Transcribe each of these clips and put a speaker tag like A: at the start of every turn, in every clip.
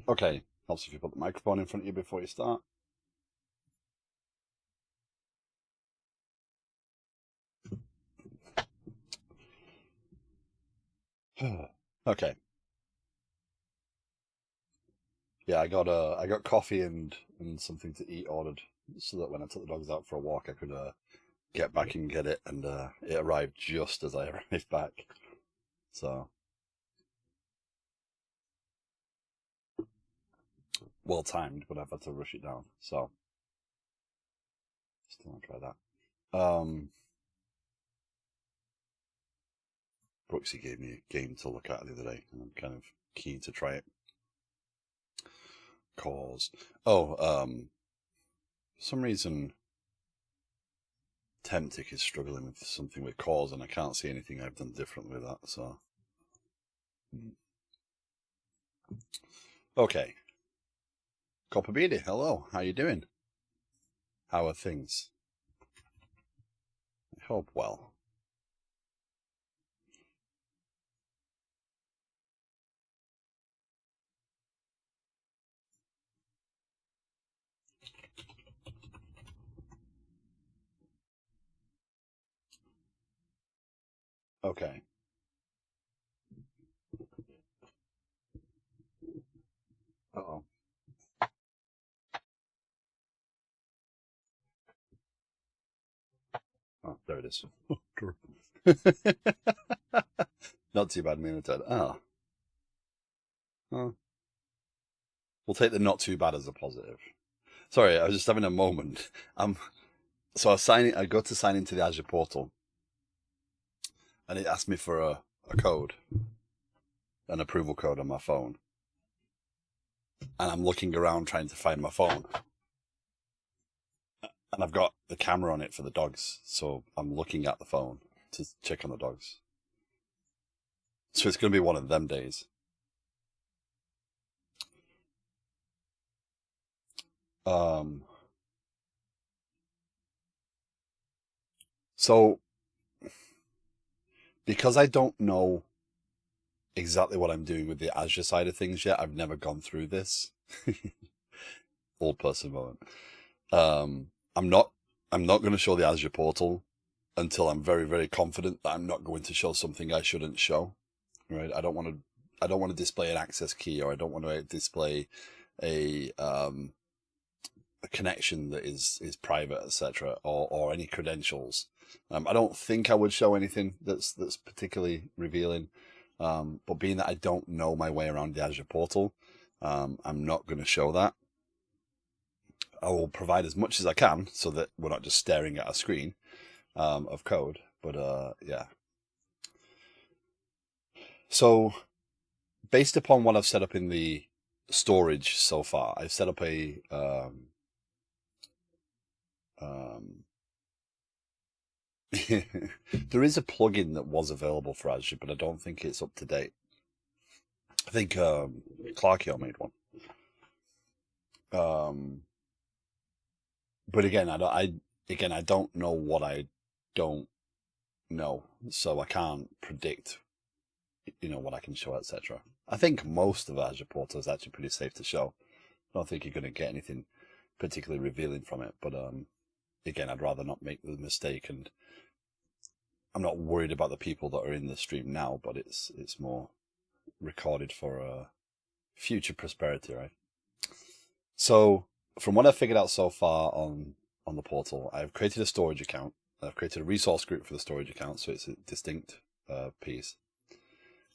A: Okay, helps if you put the microphone in front of you before you start. Okay. Yeah, I got coffee and something to eat ordered so that when I took the dogs out for a walk, I could get back and get it, and it arrived just as I arrived back. So well timed, but I've had to rush it down. So still want to try that. Brooksy gave me a game to look at the other day, and I'm kind of keen to try it. For some reason Temptic is struggling with something with cause, and I can't see anything I've done differently with that. So okay, Copper Beardy, hello. How you doing? How are things? I hope well. Okay. Uh-oh. Oh, there it is. Not too bad, Minotaur. Oh. Oh. We'll take the not too bad as a positive. Sorry, I was just having a moment. So I go to sign into the Azure portal, and it asked me for a code, an approval code on my phone. And I'm looking around trying to find my phone. And I've got the camera on it for the dogs, so I'm looking at the phone to check on the dogs. So it's going to be one of them days. So because I don't know exactly what I'm doing with the Azure side of things yet, I've never gone through this. Old person moment. I'm not going to show the Azure portal until I'm very, very confident that I'm not going to show something I shouldn't show. Right? I don't want to display an access key, or I don't want to display a connection that is private, etc., or any credentials. I don't think I would show anything that's particularly revealing. But being that I don't know my way around the Azure portal, I'm not going to show that. I will provide as much as I can so that we're not just staring at a screen of code. But yeah. So based upon what I've set up in the storage so far, I've set up a there is a plugin that was available for Azure, but I don't think it's up to date. I think Clarkio made one. But again, I don't know what I don't know, so I can't predict, what I can show, etc. I think most of Azure Portal is actually pretty safe to show. I don't think you're going to get anything particularly revealing from it, but again, I'd rather not make the mistake, and I'm not worried about the people that are in the stream now, but it's more recorded for future prosperity, right? So from what I've figured out so far on the portal, I've created a storage account. I've created a resource group for the storage account, so it's a distinct piece.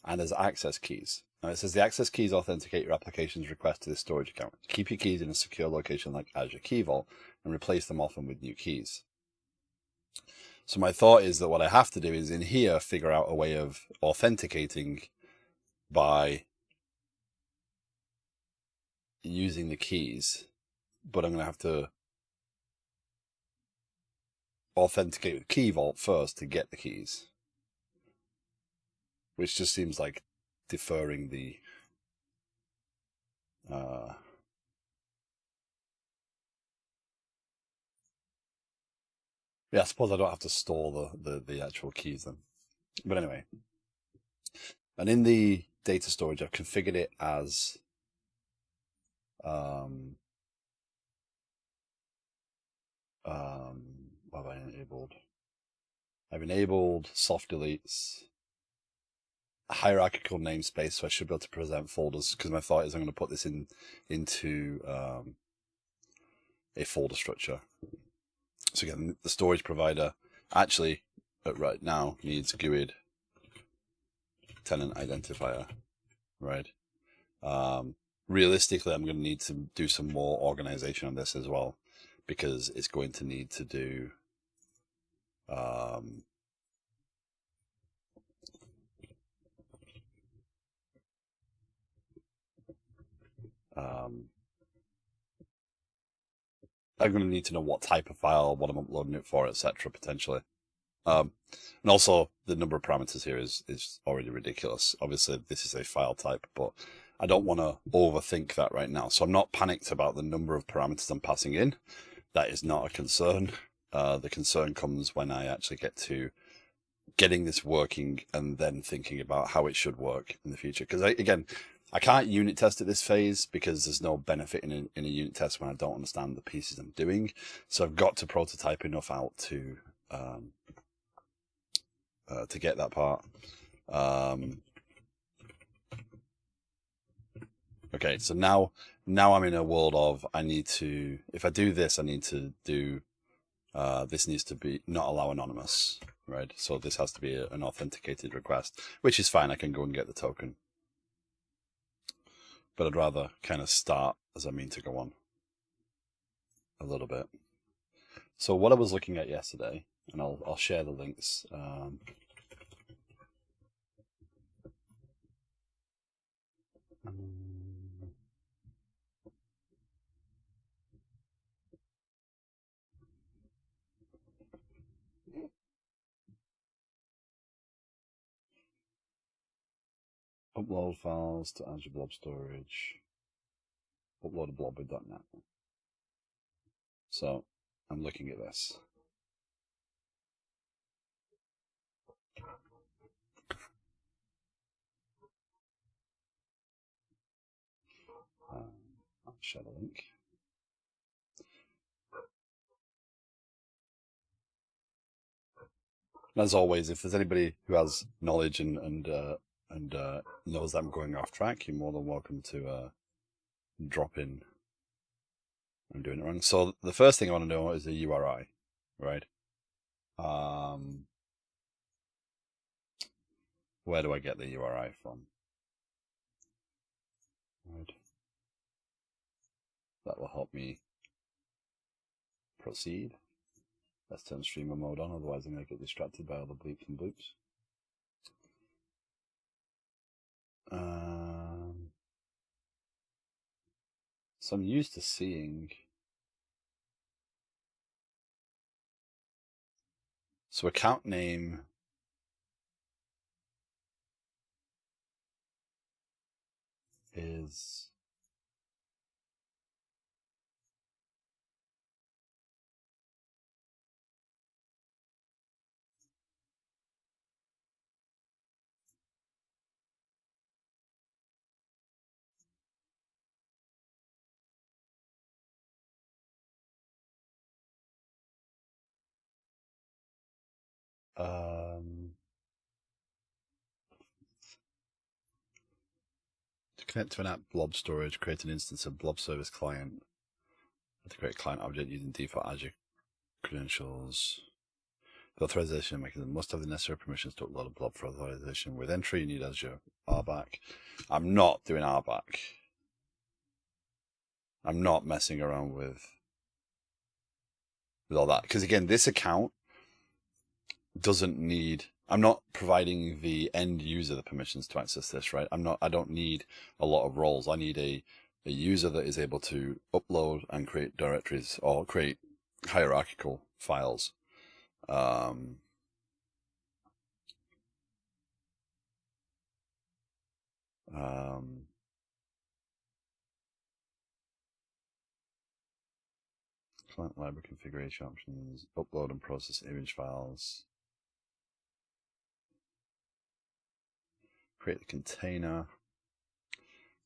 A: And there's access keys. Now it says the access keys authenticate your application's request to this storage account. Keep your keys in a secure location like Azure Key Vault and replace them often with new keys. So my thought is that what I have to do is in here figure out a way of authenticating by using the keys, but I'm going to have to authenticate with Key Vault first to get the keys, which just seems like deferring the yeah, I suppose I don't have to store the actual keys then. But anyway, and in the data storage, I've configured it as What have I enabled? I've enabled soft deletes, hierarchical namespace, so I should be able to present folders, because my thought is I'm going to put this into a folder structure. So again, the storage provider actually right now needs GUID tenant identifier, right? Realistically, I'm going to need to do some more organization on this as well, because it's going to need to do I'm going to need to know what type of file, what I'm uploading it for, etc. potentially. And also, the number of parameters here is already ridiculous. Obviously, this is a file type, but I don't want to overthink that right now. So I'm not panicked about the number of parameters I'm passing in. That is not a concern. The concern comes when I actually get to getting this working and then thinking about how it should work in the future. Because again, I can't unit test at this phase because there's no benefit in a unit test when I don't understand the pieces I'm doing. So I've got to prototype enough out to get that part. Okay, so now I'm in a world of I need to, if I do this, I need to do, this needs to be not allow anonymous, right? So this has to be an authenticated request, which is fine. I can go and get the token. But I'd rather kind of start as I mean to go on a little bit. So what I was looking at yesterday, and I'll share the links. Upload files to Azure Blob Storage. Upload a blob with .NET. So I'm looking at this. I'll share the link. And as always, if there's anybody who has knowledge and knows that I'm going off track, you're more than welcome to drop in. I'm doing it wrong. So the first thing I want to know is the URI, right? Where do I get the URI from? Right. That will help me proceed. Let's turn streamer mode on, otherwise I'm going to get distracted by all the bleeps and bloops. So I'm used to seeing. So account name is to connect to an app blob storage, create an instance of blob service client. To create a client object using default Azure credentials. The authorization mechanism must have the necessary permissions to upload a blob for authorization. With entry, you need Azure RBAC. I'm not doing RBAC. I'm not messing around with all that. Because again, this account doesn't need, I'm not providing the end user the permissions to access this, right? I don't need a lot of roles. I need a user that is able to upload and create directories or create hierarchical files. Client library configuration options, upload and process image files, create the container,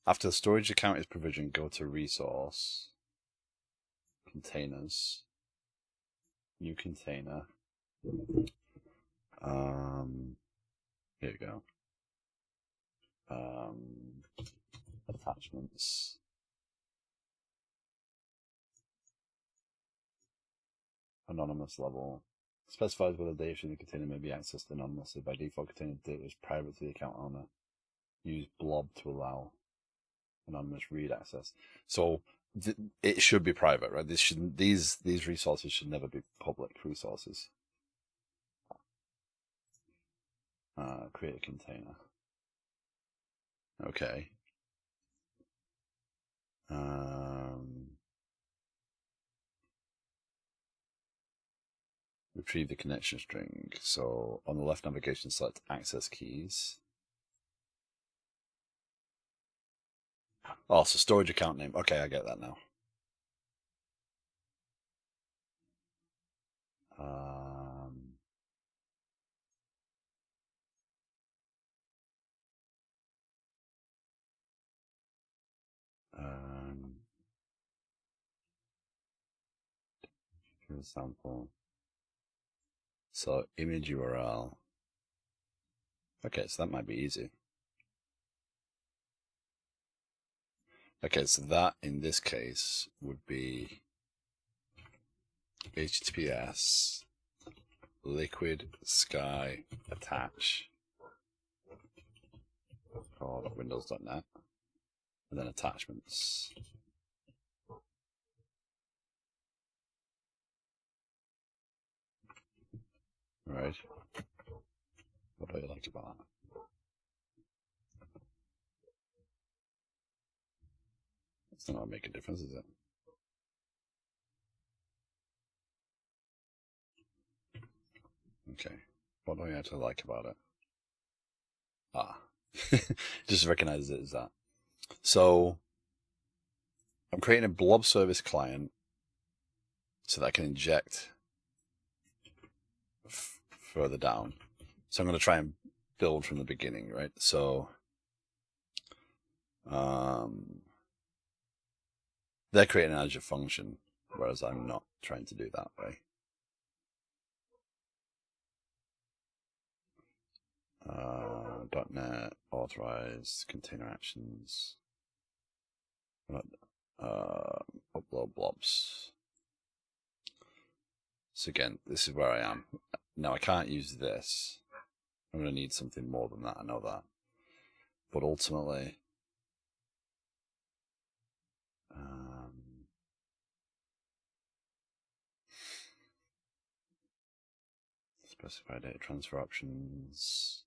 A: After the storage account is provisioned, go to resource, containers, new container. Here we go. Attachments. Anonymous level. Specifies whether data in the container may be accessed anonymously. By default, container data is private to the account owner. Use blob to allow anonymous read access. So it should be private, right? These resources should never be public resources. Create a container. Okay. Retrieve the connection string. So on the left navigation, select access keys. Oh, so storage account name. Okay, I get that now. For example, so image URL. Okay, so that might be easy. Okay, so that in this case would be HTTPS liquid sky attach called windows.net and then attachments. Right. What do you like about that? It's not going to make a difference, is it? Okay. What do I actually like about it? Just recognizes it as that. So I'm creating a blob service client so that I can inject further down. So I'm going to try and build from the beginning, right? So they're creating an Azure function, whereas I'm not trying to do that way. .NET authorized container actions. Upload blobs. So again, this is where I am. Now I can't use this. I'm going to need something more than that, I know that. But ultimately, specify data transfer options,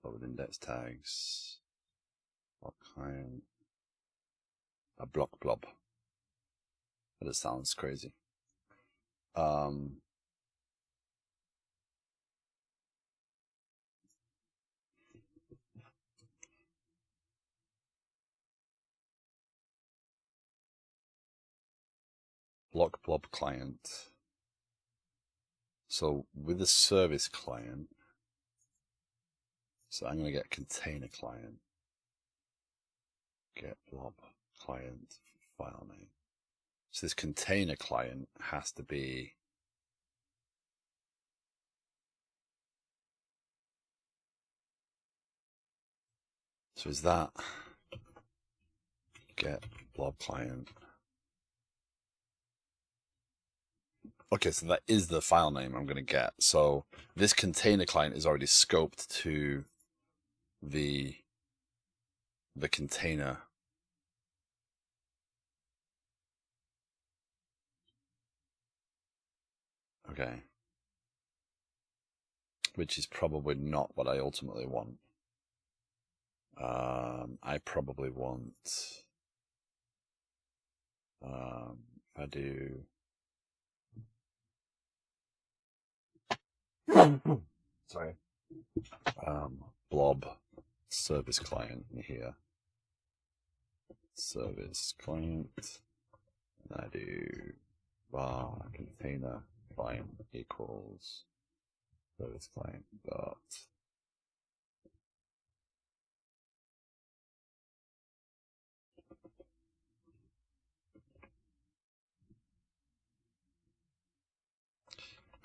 A: with index tags, block client, a block blob. But it sounds crazy. Block blob client. So with the service client, so I'm going to get container client, get blob client file name. So this container client has to be so is that get blob client. Okay, so that is the file name I'm going to get. So this container client is already scoped to the container. Okay. Which is probably not what I ultimately want. I probably want, if I do, sorry, blob service client here, service client, and I do var container client equals service client dot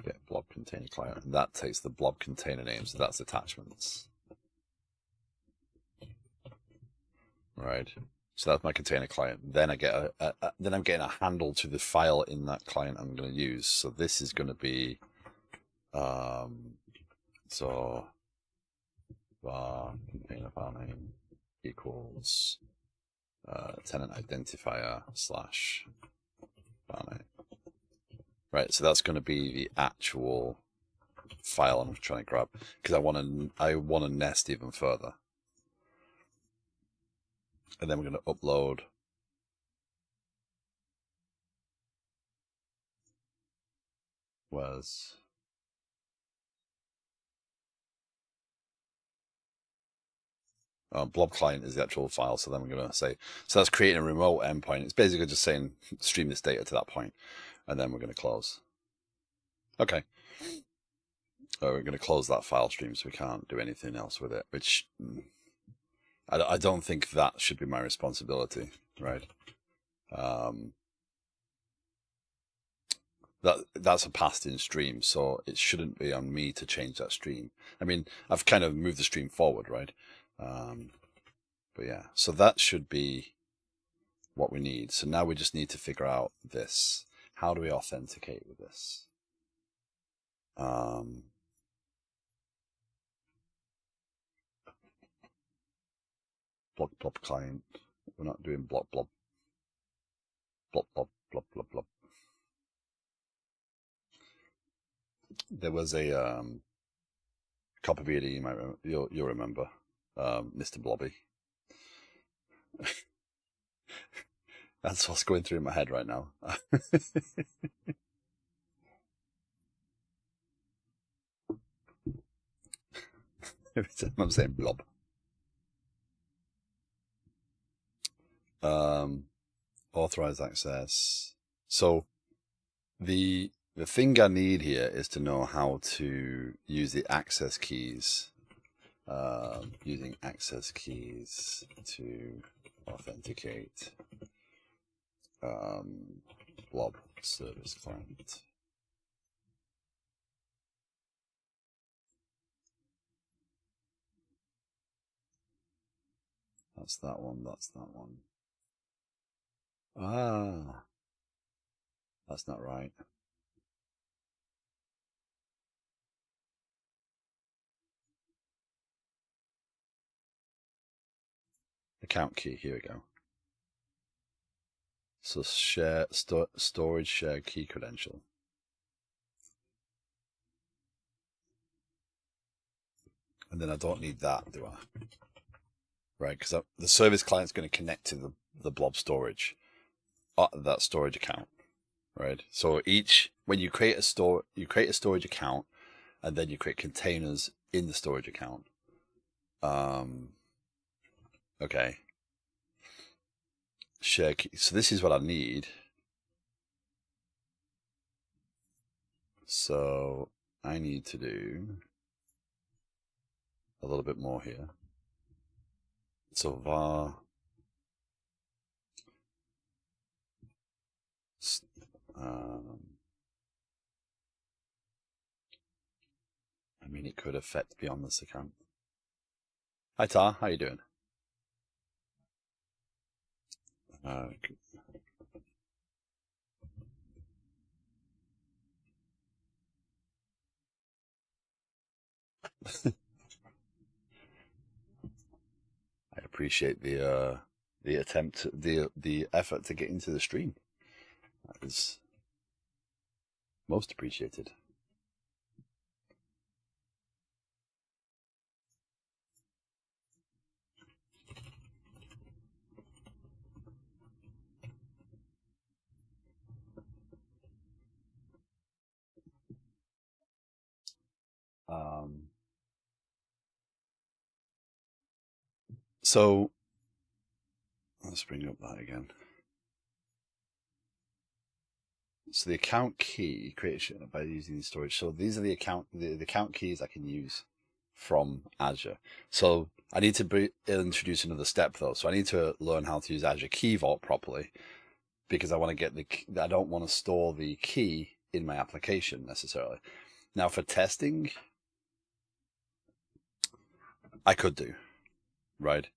A: get blob container client, and that takes the blob container name, so that's attachments. Right. So that's my container client. Then I get then I'm getting a handle to the file in that client I'm going to use. So this is going to be so var container file name equals tenant identifier slash file name. Right. So that's going to be the actual file I'm trying to grab, because I want to nest even further. And then we're going to upload blob client is the actual file. So then we're going to say, so that's creating a remote endpoint. It's basically just saying stream this data to that point, and then we're going to close. Okay. We're going to close that file stream, so we can't do anything else with it, which I don't think that should be my responsibility, right? That's a passed-in stream, so it shouldn't be on me to change that stream. I mean, I've kind of moved the stream forward, right? But yeah, so that should be what we need. So now we just need to figure out this. How do we authenticate with this? Blob client. We're not doing blob. There was a copy video you might you'll remember, Mr. Blobby. That's what's going through my head right now. I'm saying blob. Authorized access. So the thing I need here is to know how to use the access keys. Using access keys to authenticate blob service client. That's that one. That's that one. Ah, that's not right. Account key, here we go. So share storage share key credential. And then I don't need that, do I? Right, because the service client's going to connect to the blob storage, that storage account, right? So when you create a storage account, and then you create containers in the storage account. Okay. Share key. So this is what I need. So I need to do a little bit more here. So var I mean, it could affect beyond this account. Hi Tar, how you doing? Okay. I appreciate the attempt, the effort to get into the stream. That is most appreciated. So let's bring up that again. So the account key creation by using the storage. So these are the account keys I can use from Azure. So I need to introduce another step though. So I need to learn how to use Azure Key Vault properly, because I want to get I don't want to store the key in my application necessarily. Now for testing, I could do, right?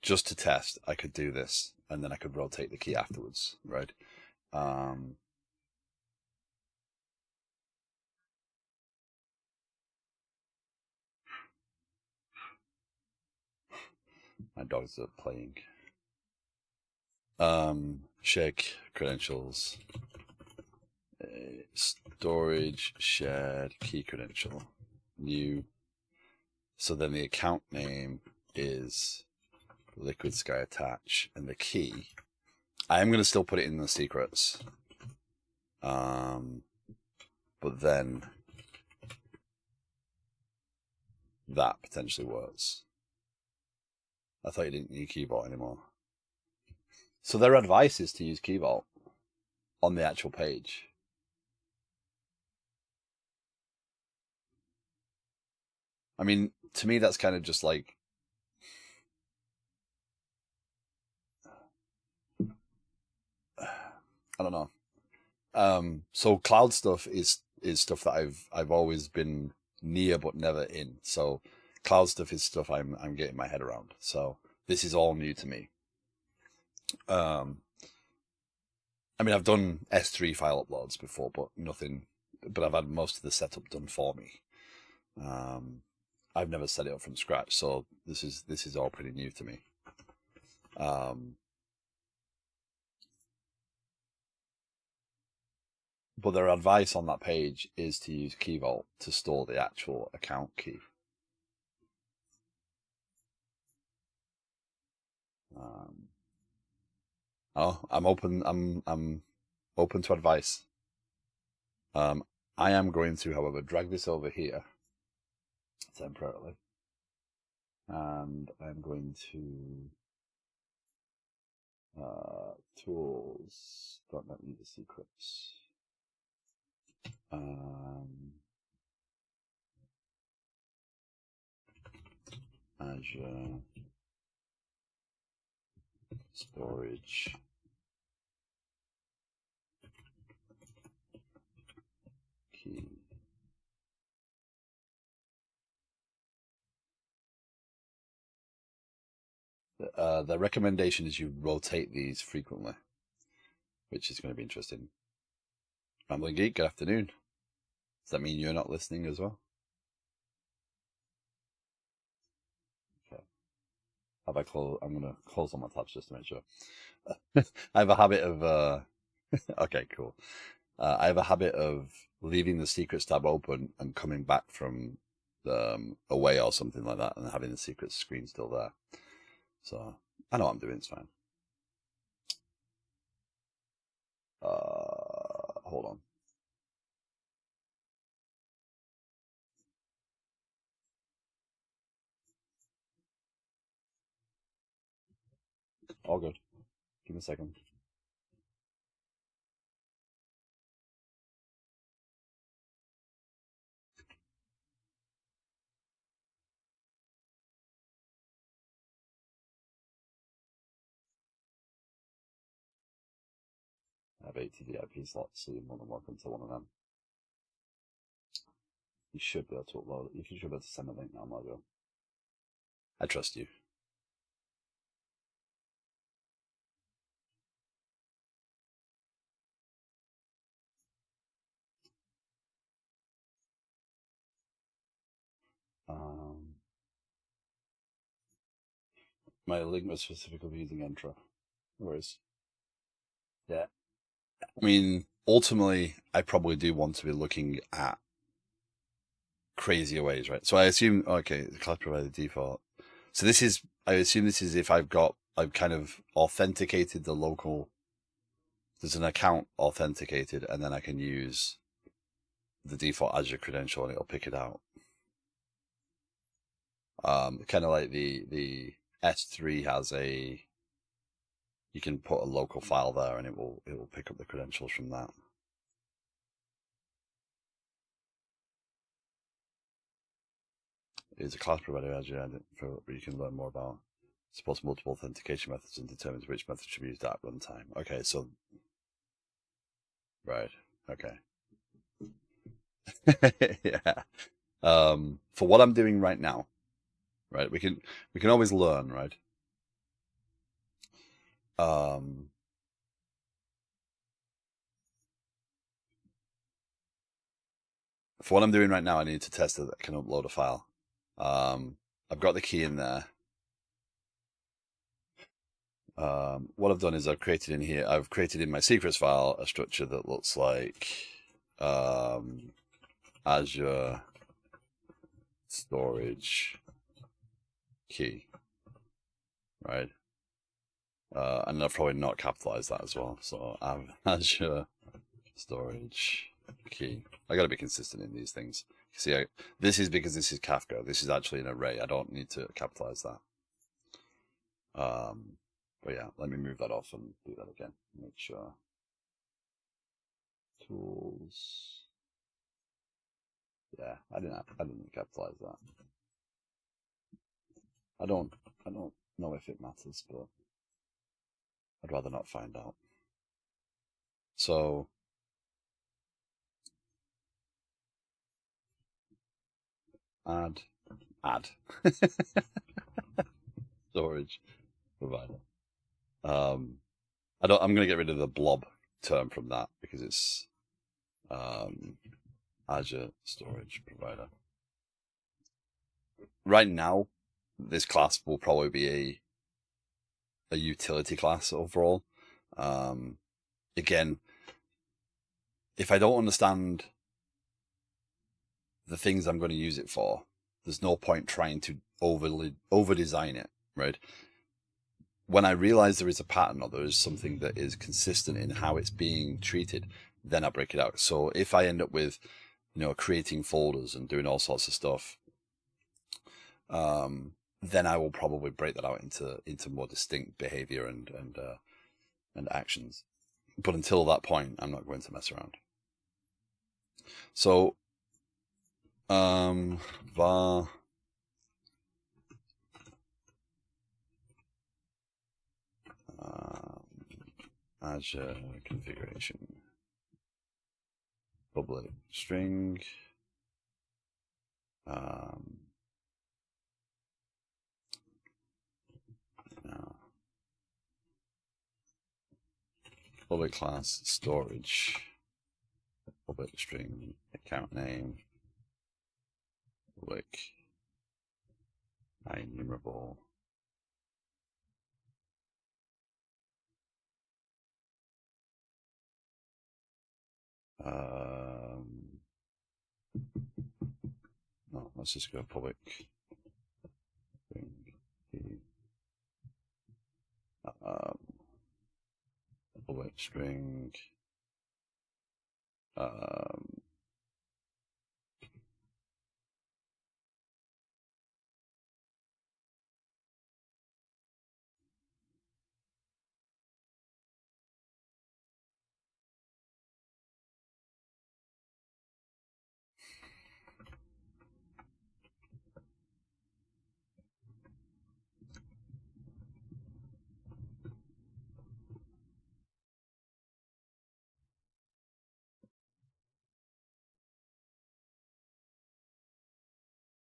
A: Just to test, I could do this, and then I could rotate the key afterwards, right? My dogs are playing. Shake credentials. Storage shared key credential. New. So then the account name is Liquid Sky Attach, and the key. I am going to still put it in the secrets. But then that potentially works. I thought you didn't need Key Vault anymore. So their advice is to use Key Vault on the actual page. I mean, to me, that's kind of just like, I don't know. So cloud stuff is stuff that I've always been near but never in. So cloud stuff is stuff I'm getting my head around. So this is all new to me. I mean, I've done S3 file uploads before, but nothing. But I've had most of the setup done for me. I've never set it up from scratch, so this is all pretty new to me. But their advice on that page is to use Key Vault to store the actual account key. I'm open. I'm open to advice. I am going to, however, drag this over here temporarily, and I'm going to tools. Don't let me the secrets. Azure storage key. The recommendation is you rotate these frequently, which is going to be interesting. Rambling Geek, good afternoon. Does that mean you're not listening as well? Okay. Have I closed? I'm going to close all my tabs just to make sure. I have a habit of... okay, cool. I have a habit of leaving the secrets tab open and coming back from away or something like that and having the secrets screen still there. So I know what I'm doing, it's fine. Hold on. All good. Give me a second. I have 80 VIP slots, so you're more than welcome to one of them. You should be able to upload it. You should be able to send a link now, Marjo. I trust you. My link was specifically using Entra. Whereas, yeah. I mean, ultimately, I probably do want to be looking at crazier ways, right? So I assume, okay, the cloud provider default. So this is, I assume this is if I've kind of authenticated the local, there's an account authenticated, and then I can use the default Azure credential and it'll pick it out. Kind of like the S3 has a, you can put a local file there and it will pick up the credentials from that. It's a class provider Azure where you can learn more about. Supports multiple authentication methods and determines which method should be used at runtime. Okay, so Right. Okay. Yeah. For what I'm doing right now, right? We can always learn, right? Um, for what I'm doing right now, I need to test that I can upload a file. I've got the key in there. What I've done is I've created in my secrets file a structure that looks like Azure storage key, right? And I've probably not capitalized that as well. So Azure storage key. I got to be consistent in these things. See, this is because this is Kafka. This is actually an array. I don't need to capitalize that. But yeah, let me move that off and do that again. Make sure. Tools. Yeah, I didn't capitalize that. I don't know if it matters, but I'd rather not find out. So add storage provider. I'm gonna get rid of the blob term from that because it's Azure storage provider. Right now, this class will probably be a utility class overall. Again, if I don't understand the things I'm going to use it for, there's no point trying to over design it, right? When I realize there is a pattern or there is something that is consistent in how it's being treated, then I break it out. So if I end up with, creating folders and doing all sorts of stuff, then I will probably break that out into more distinct behavior and actions. But until that point, I'm not going to mess around. So, var Azure configuration public string public class storage public string account name public enumerable no, let's just go public string public string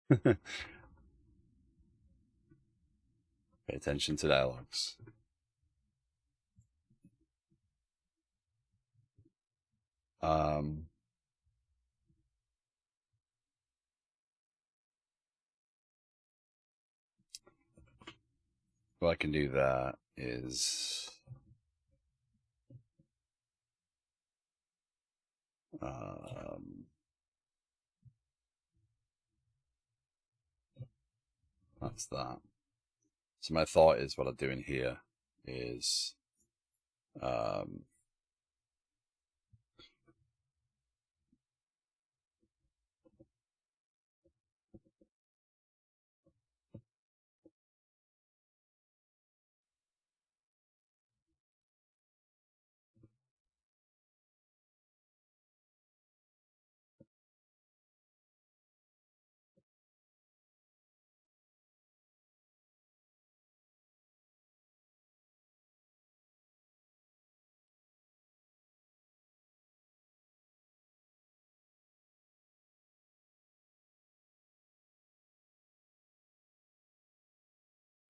A: pay attention to dialogues. What I can do there is that's that. So my thought is what I'm doing here is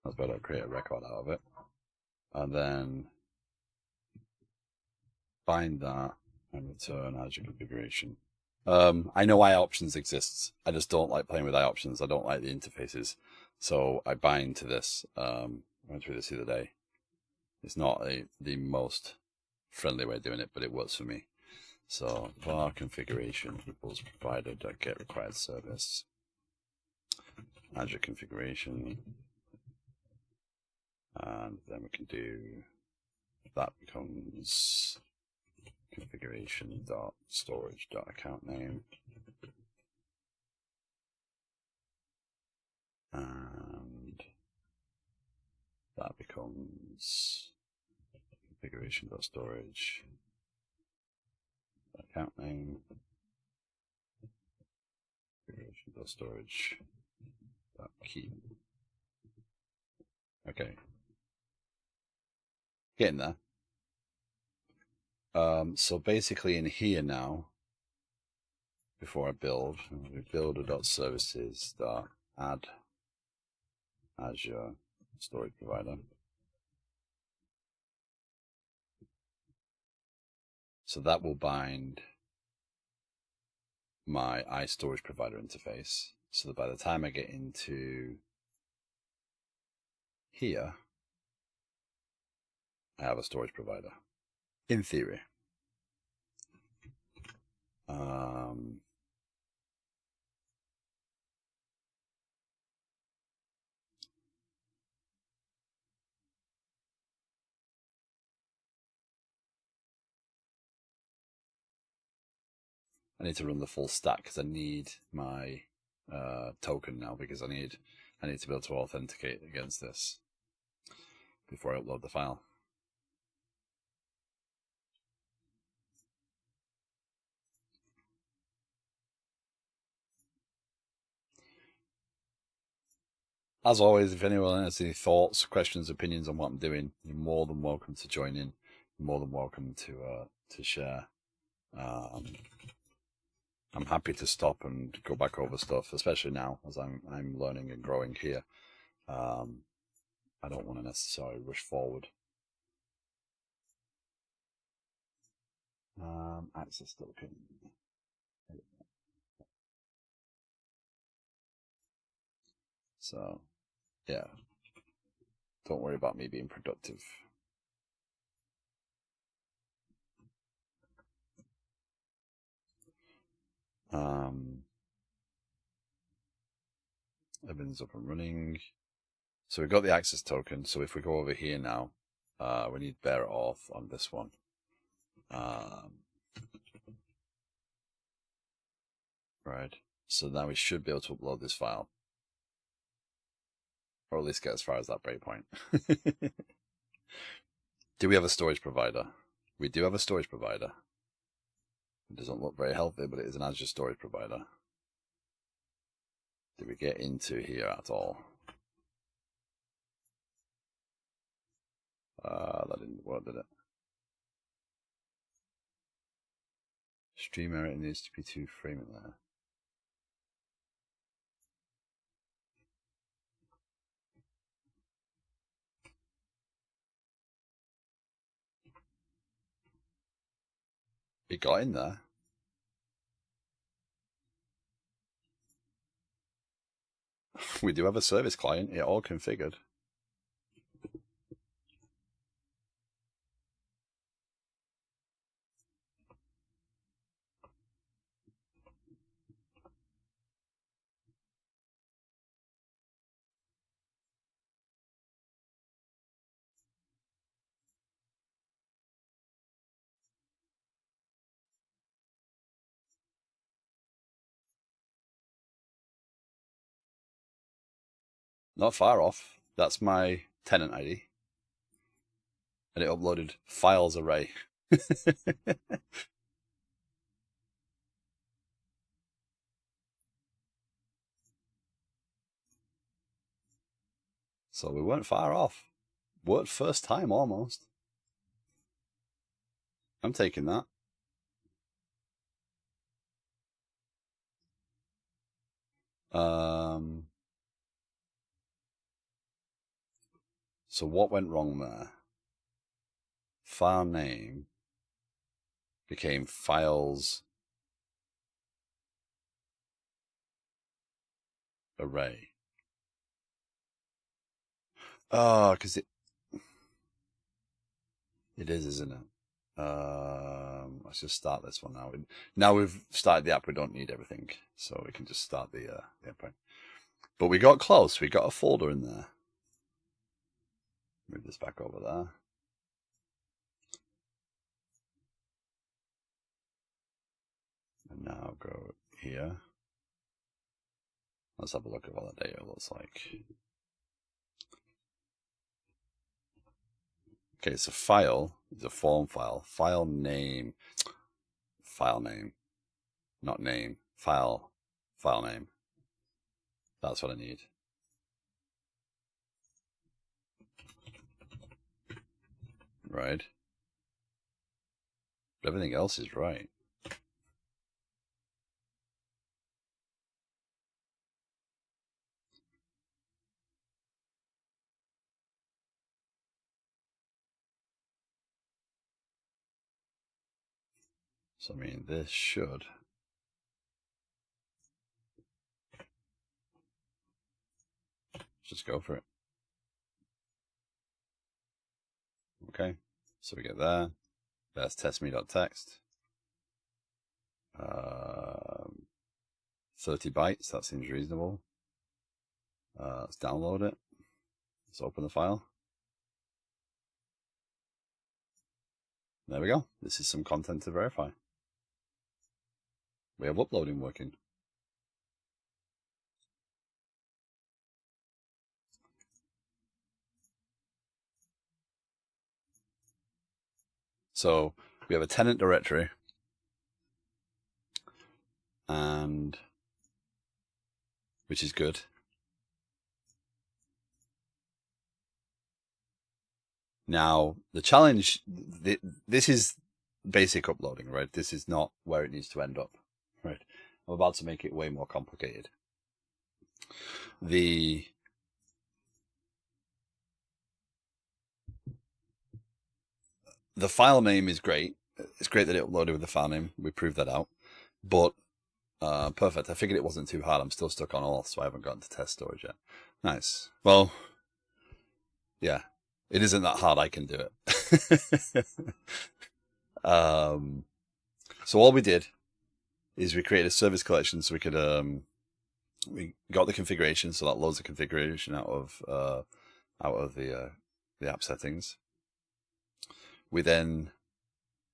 A: That's better. Create a record out of it. And then bind that and return Azure configuration. I know iOptions exists. I just don't like playing with iOptions. I don't like the interfaces. So I bind to this. I went through this the other day. It's not the most friendly way of doing it, but it works for me. So var configuration equals provider.get required service. Azure configuration. And then we can do that becomes configuration.storage.account name. And that becomes configuration.storage account name. Configuration.storage key. Okay. Getting there. So basically in here now, before I build, we build a .services add Azure storage provider. So that will bind my iStorage provider interface, so that by the time I get into here, I have a storage provider. In theory. I need to run the full stack because I need my token now, because I need to be able to authenticate against this before I upload the file. As always, if anyone has any thoughts, questions, opinions on what I'm doing, you're more than welcome to join in. You're more than welcome to share. I'm happy to stop and go back over stuff, especially now as I'm learning and growing here. I don't want to necessarily rush forward. Access token. So, yeah, don't worry about me being productive. Everything's up and running. So we've got the access token. So if we go over here now, we need bear auth on this one. Right. So now we should be able to upload this file, or at least get as far as that breakpoint. Do we have a storage provider? We do have a storage provider. It doesn't look very healthy, but it is an Azure storage provider. Did we get into here at all? That didn't work, did it? Stream error, it needs to be 2 framing there. It got in there. We do have a service client, it all configured. Not far off. That's my tenant ID. And it uploaded files array. So we weren't far off. Worked first time almost. I'm taking that. So what went wrong there? File name became files array. Oh, because it is, isn't it? Let's just start this one now. Now we've started the app, we don't need everything, so we can just start the endpoint. But we got close. We got a folder in there. Move this back over there. And now go here. Let's have a look at what that data looks like. Okay, so file is a form file. File name, not name, file name. That's what I need. Right. But everything else is right. So, I mean, this should just go for it. Okay, so we get there. There's testme.txt. 30 bytes, that seems reasonable. Let's download it. Let's open the file. There we go. This is some content to verify. We have uploading working. So we have a tenant directory, and which is good. Now the challenge, this is basic uploading, right? This is not where it needs to end up, right? I'm about to make it way more complicated. The file name is great. It's great that it uploaded with the file name. We proved that out. But perfect. I figured it wasn't too hard. I'm still stuck on auth, so I haven't gotten to test storage yet. Nice. Well, yeah, it isn't that hard. I can do it. So all we did is we created a service collection so we could we got the configuration, so that loads the configuration out of the app settings. We then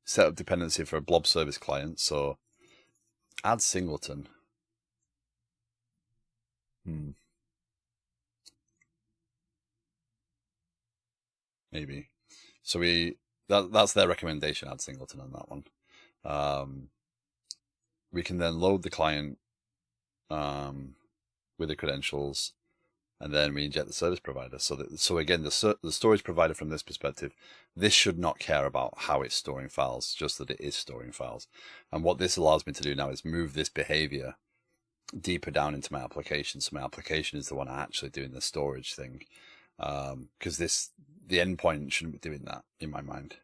A: set up dependency for a blob service client, so add singleton. Maybe. So that's their recommendation, add singleton on that one. We can then load the client with the credentials, and then we inject the service provider. So again, the storage provider from this perspective, this should not care about how it's storing files, just that it is storing files. And what this allows me to do now is move this behavior deeper down into my application. So my application is the one actually doing the storage thing, because the endpoint shouldn't be doing that in my mind.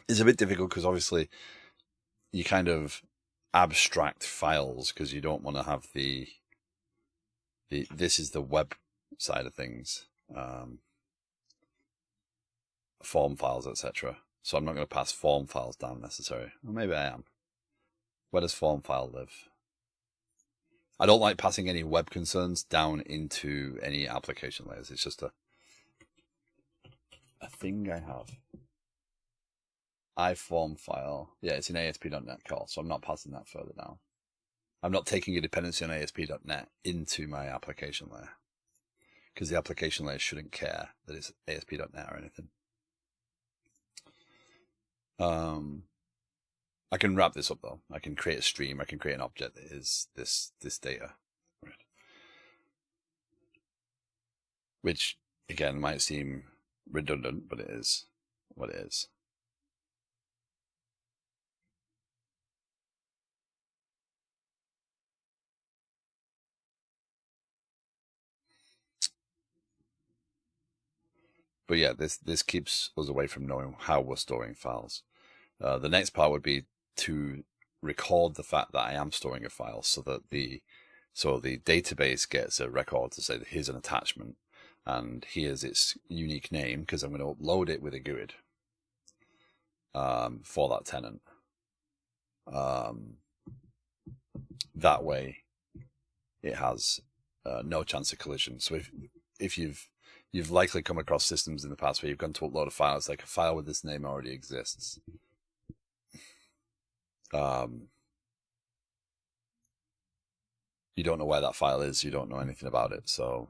A: It's a bit difficult because obviously you kind of abstract files because you don't want to have this is the web side of things, form files, etc. So I'm not going to pass form files down necessarily. Or maybe I am. Where does form file live? I don't like passing any web concerns down into any application layers. It's just a thing I have. iForm file. Yeah, it's an ASP.NET call, so I'm not passing that further down. I'm not taking a dependency on ASP.NET into my application layer, because the application layer shouldn't care that it's ASP.NET or anything. I can wrap this up though. I can create a stream. I can create an object that is this data, right? Which again might seem redundant, but it is what it is. But yeah, this keeps us away from knowing how we're storing files. The next part would be to record the fact that I am storing a file, so that the database gets a record to say that here's an attachment and here's its unique name, because I'm going to upload it with a GUID for that tenant. That way it has no chance of collision. So if you've likely come across systems in the past where you've gone to upload a file, it's like a file with this name already exists. You don't know where that file is, you don't know anything about it. So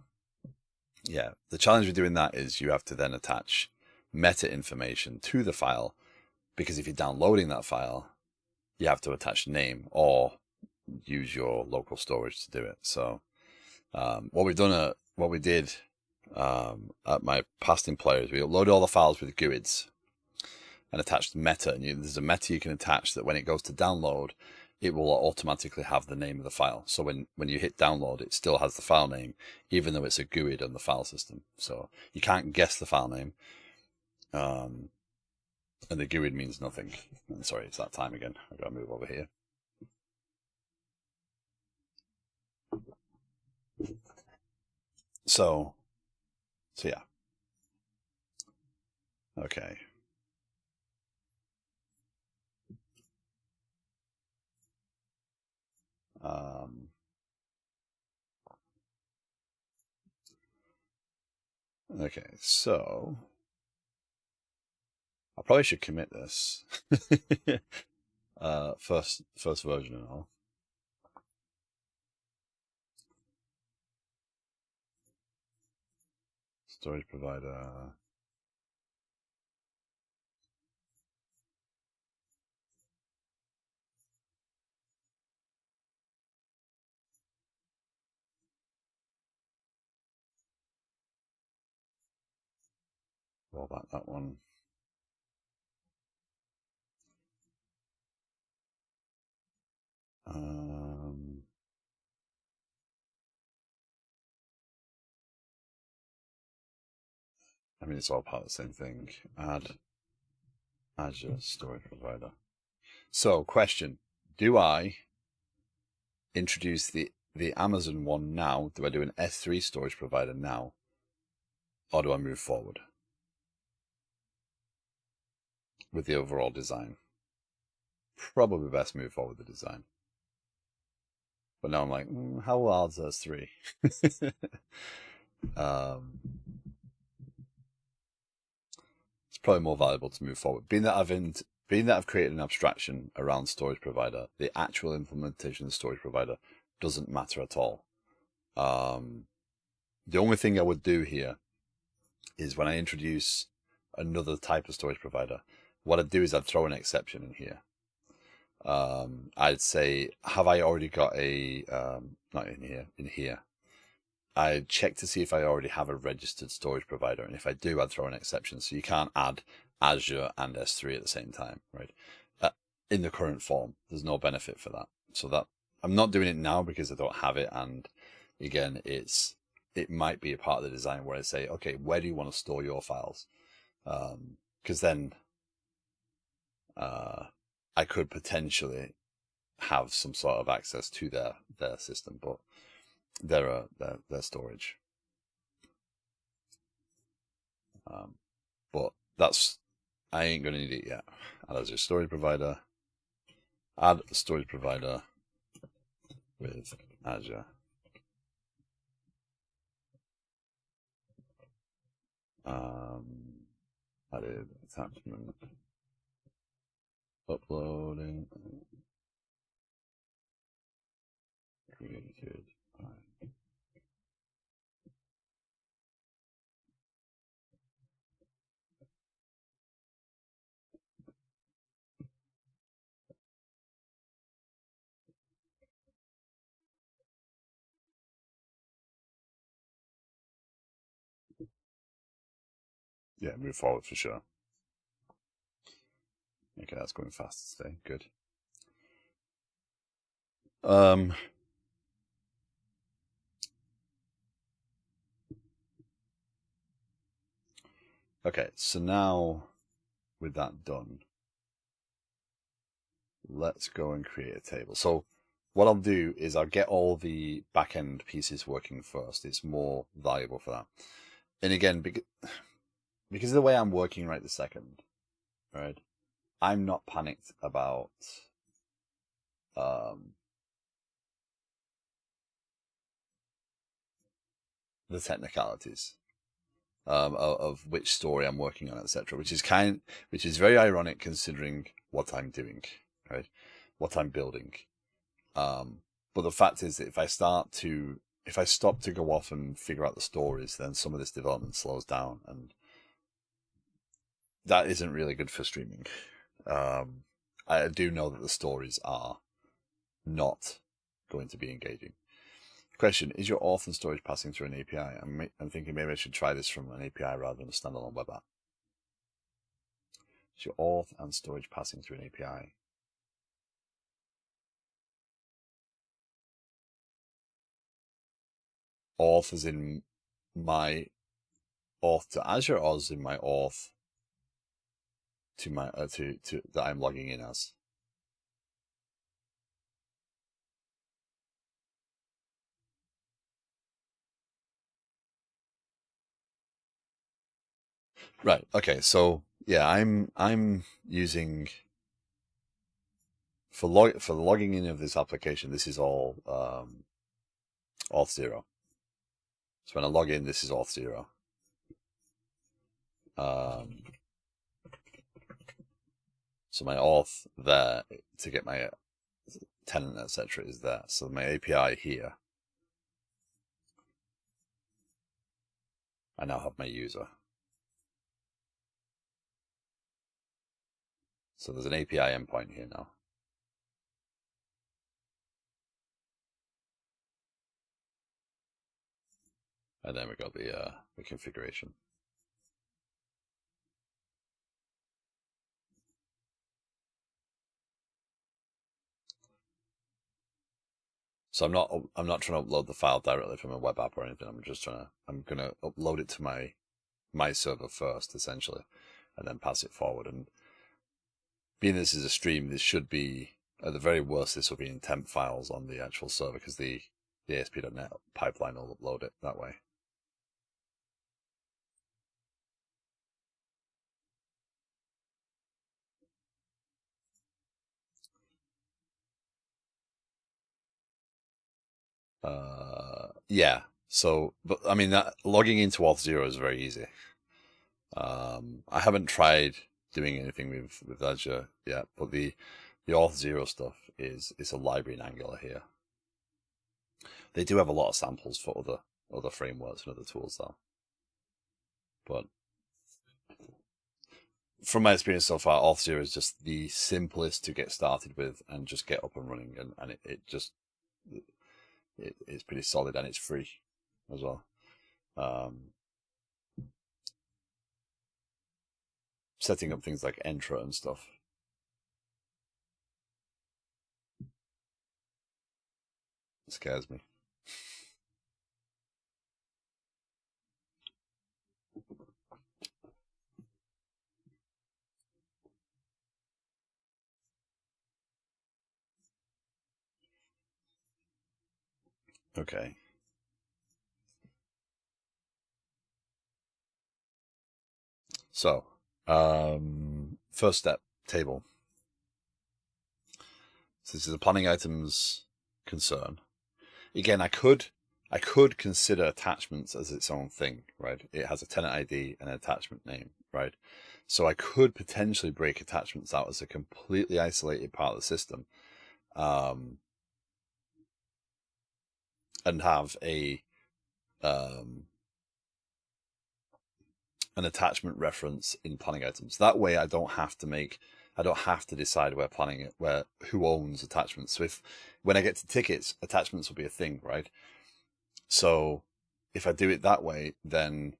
A: yeah, the challenge with doing that is you have to then attach meta information to the file, because if you're downloading that file, you have to attach name or use your local storage to do it. So what we did at my past employer is we uploaded all the files with GUIDs and attached meta. And there's a meta you can attach that when it goes to download, it will automatically have the name of the file. So when you hit download, it still has the file name, even though it's a GUID on the file system. So you can't guess the file name. And the GUID means nothing. And sorry, it's that time again. I've got to move over here. So yeah. Okay. Okay, so I probably should commit this. First version and all. Storage provider. Roll back that one. I mean, it's all part of the same thing. Add Azure storage provider. So, question: do I introduce the Amazon one now? Do I do an S3 storage provider now, or do I move forward with the overall design? Probably best move forward with the design. But now I'm like, how wild is S3? It's probably more valuable to move forward. Being that I've created an abstraction around storage provider, the actual implementation of the storage provider doesn't matter at all. The only thing I would do here is when I introduce another type of storage provider, what I'd do is I'd throw an exception in here. I'd say, have I already got a, not in here, I'd check to see if I already have a registered storage provider. And if I do, I'd throw an exception. So you can't add Azure and S3 at the same time, right? In the current form, there's no benefit for that. So that I'm not doing it now because I don't have it. And again, it might be a part of the design where I say, okay, where do you want to store your files? Because then I could potentially have some sort of access to their system, but their storage. But I ain't gonna need it yet. Add as a storage provider. Add a storage provider with Azure. Added attachment. Uploading. Created. Yeah, move forward for sure. Okay, that's going fast today. Good. Okay, so now with that done, let's go and create a table. So what I'll do is I'll get all the back-end pieces working first. It's more valuable for that. And again, because of the way I'm working right this second, right, I'm not panicked about the technicalities of which story I'm working on, etc. Which is very ironic considering what I'm doing, right? What I'm building. But the fact is that if I stop to go off and figure out the stories, then some of this development slows down, and that isn't really good for streaming. I do know that the stories are not going to be engaging. Question: is your auth and storage passing through an API? I'm thinking maybe I should try this from an API rather than a standalone web app. Is your auth and storage passing through an API? Auth is in my auth to Azure, or is in my auth to my to that I'm logging in as? Right. Okay. So yeah, I'm using for the logging in of this application. This is all auth 0. So when I log in, this is auth 0. So my auth there to get my tenant, etc., is there. So my API here, I now have my user. So there's an API endpoint here now. And then we got the configuration. So I'm not trying to upload the file directly from a web app or anything. I'm gonna upload it to my server first, essentially, and then pass it forward. And being this is a stream, this should be, at the very worst, this will be in temp files on the actual server, because the ASP.NET pipeline will upload it that way. Yeah. So, but I mean, that logging into Auth0 is very easy. I haven't tried doing anything with Azure yet, but the Auth0 stuff is a library in Angular here. They do have a lot of samples for other frameworks and other tools though. But from my experience so far, Auth0 is just the simplest to get started with and just get up and running, and it's pretty solid, and it's free as well. Setting up things like Entra and stuff. It scares me. Okay. So, first step, table. So this is a planning items concern. Again, I could consider attachments as its own thing, right? It has a tenant ID and an attachment name, right? So I could potentially break attachments out as a completely isolated part of the system, and have an attachment reference in planning items. That way, I don't have to decide who owns attachments. So when I get to tickets, attachments will be a thing, right? So if I do it that way, then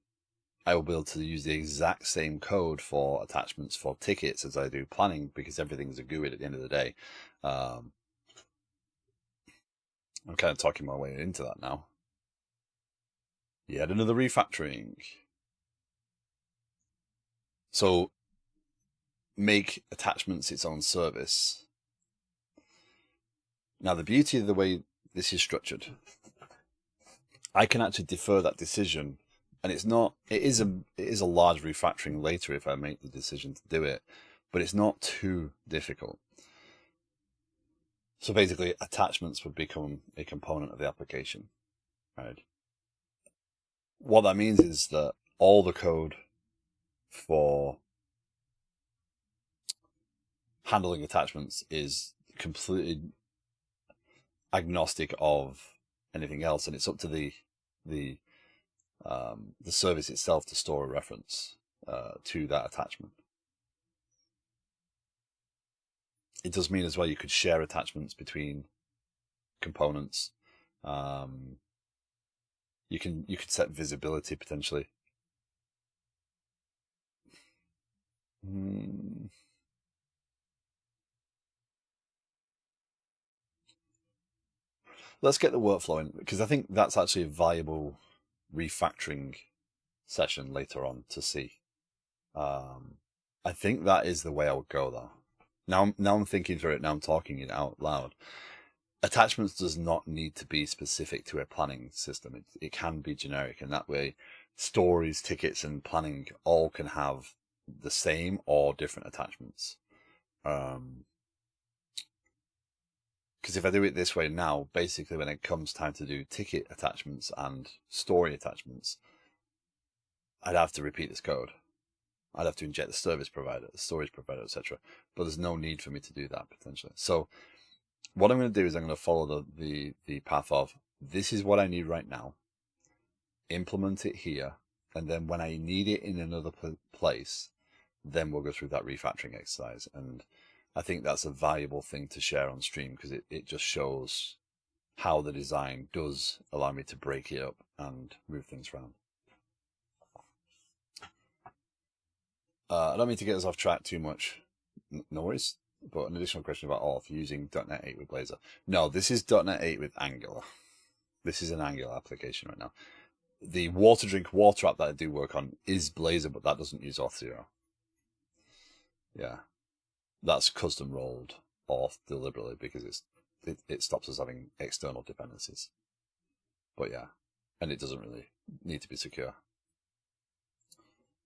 A: I will be able to use the exact same code for attachments for tickets as I do planning, because everything's a GUID at the end of the day. I'm kind of talking my way into that now. Yet another refactoring. So make attachments its own service. Now, the beauty of the way this is structured, I can actually defer that decision, and it is a large refactoring later if I make the decision to do it, but it's not too difficult. So basically, attachments would become a component of the application, right? What that means is that all the code for handling attachments is completely agnostic of anything else, and it's up to the service itself to store a reference to that attachment. It does mean as well you could share attachments between components. You could set visibility potentially. Let's get the workflow in, because I think that's actually a viable refactoring session later on to see. I think that is the way I would go though. Now I'm thinking through it, now I'm talking it out loud. Attachments does not need to be specific to a planning system. It can be generic, and that way stories, tickets, and planning all can have the same or different attachments. Because if I do it this way now, basically when it comes time to do ticket attachments and story attachments, I'd have to repeat this code. I'd have to inject the service provider, the storage provider, etc. But there's no need for me to do that potentially. So what I'm going to do is I'm going to follow the path of, this is what I need right now, implement it here, and then when I need it in another place, then we'll go through that refactoring exercise. And I think that's a valuable thing to share on stream, because it just shows how the design does allow me to break it up and move things around. I don't mean to get us off track too much, no worries, but an additional question about auth using .NET 8 with Blazor. No, this is .NET 8 with Angular. This is an Angular application right now. The water app that I do work on is Blazor, but that doesn't use Auth0. Yeah, that's custom rolled auth deliberately because it stops us having external dependencies. But yeah, and it doesn't really need to be secure.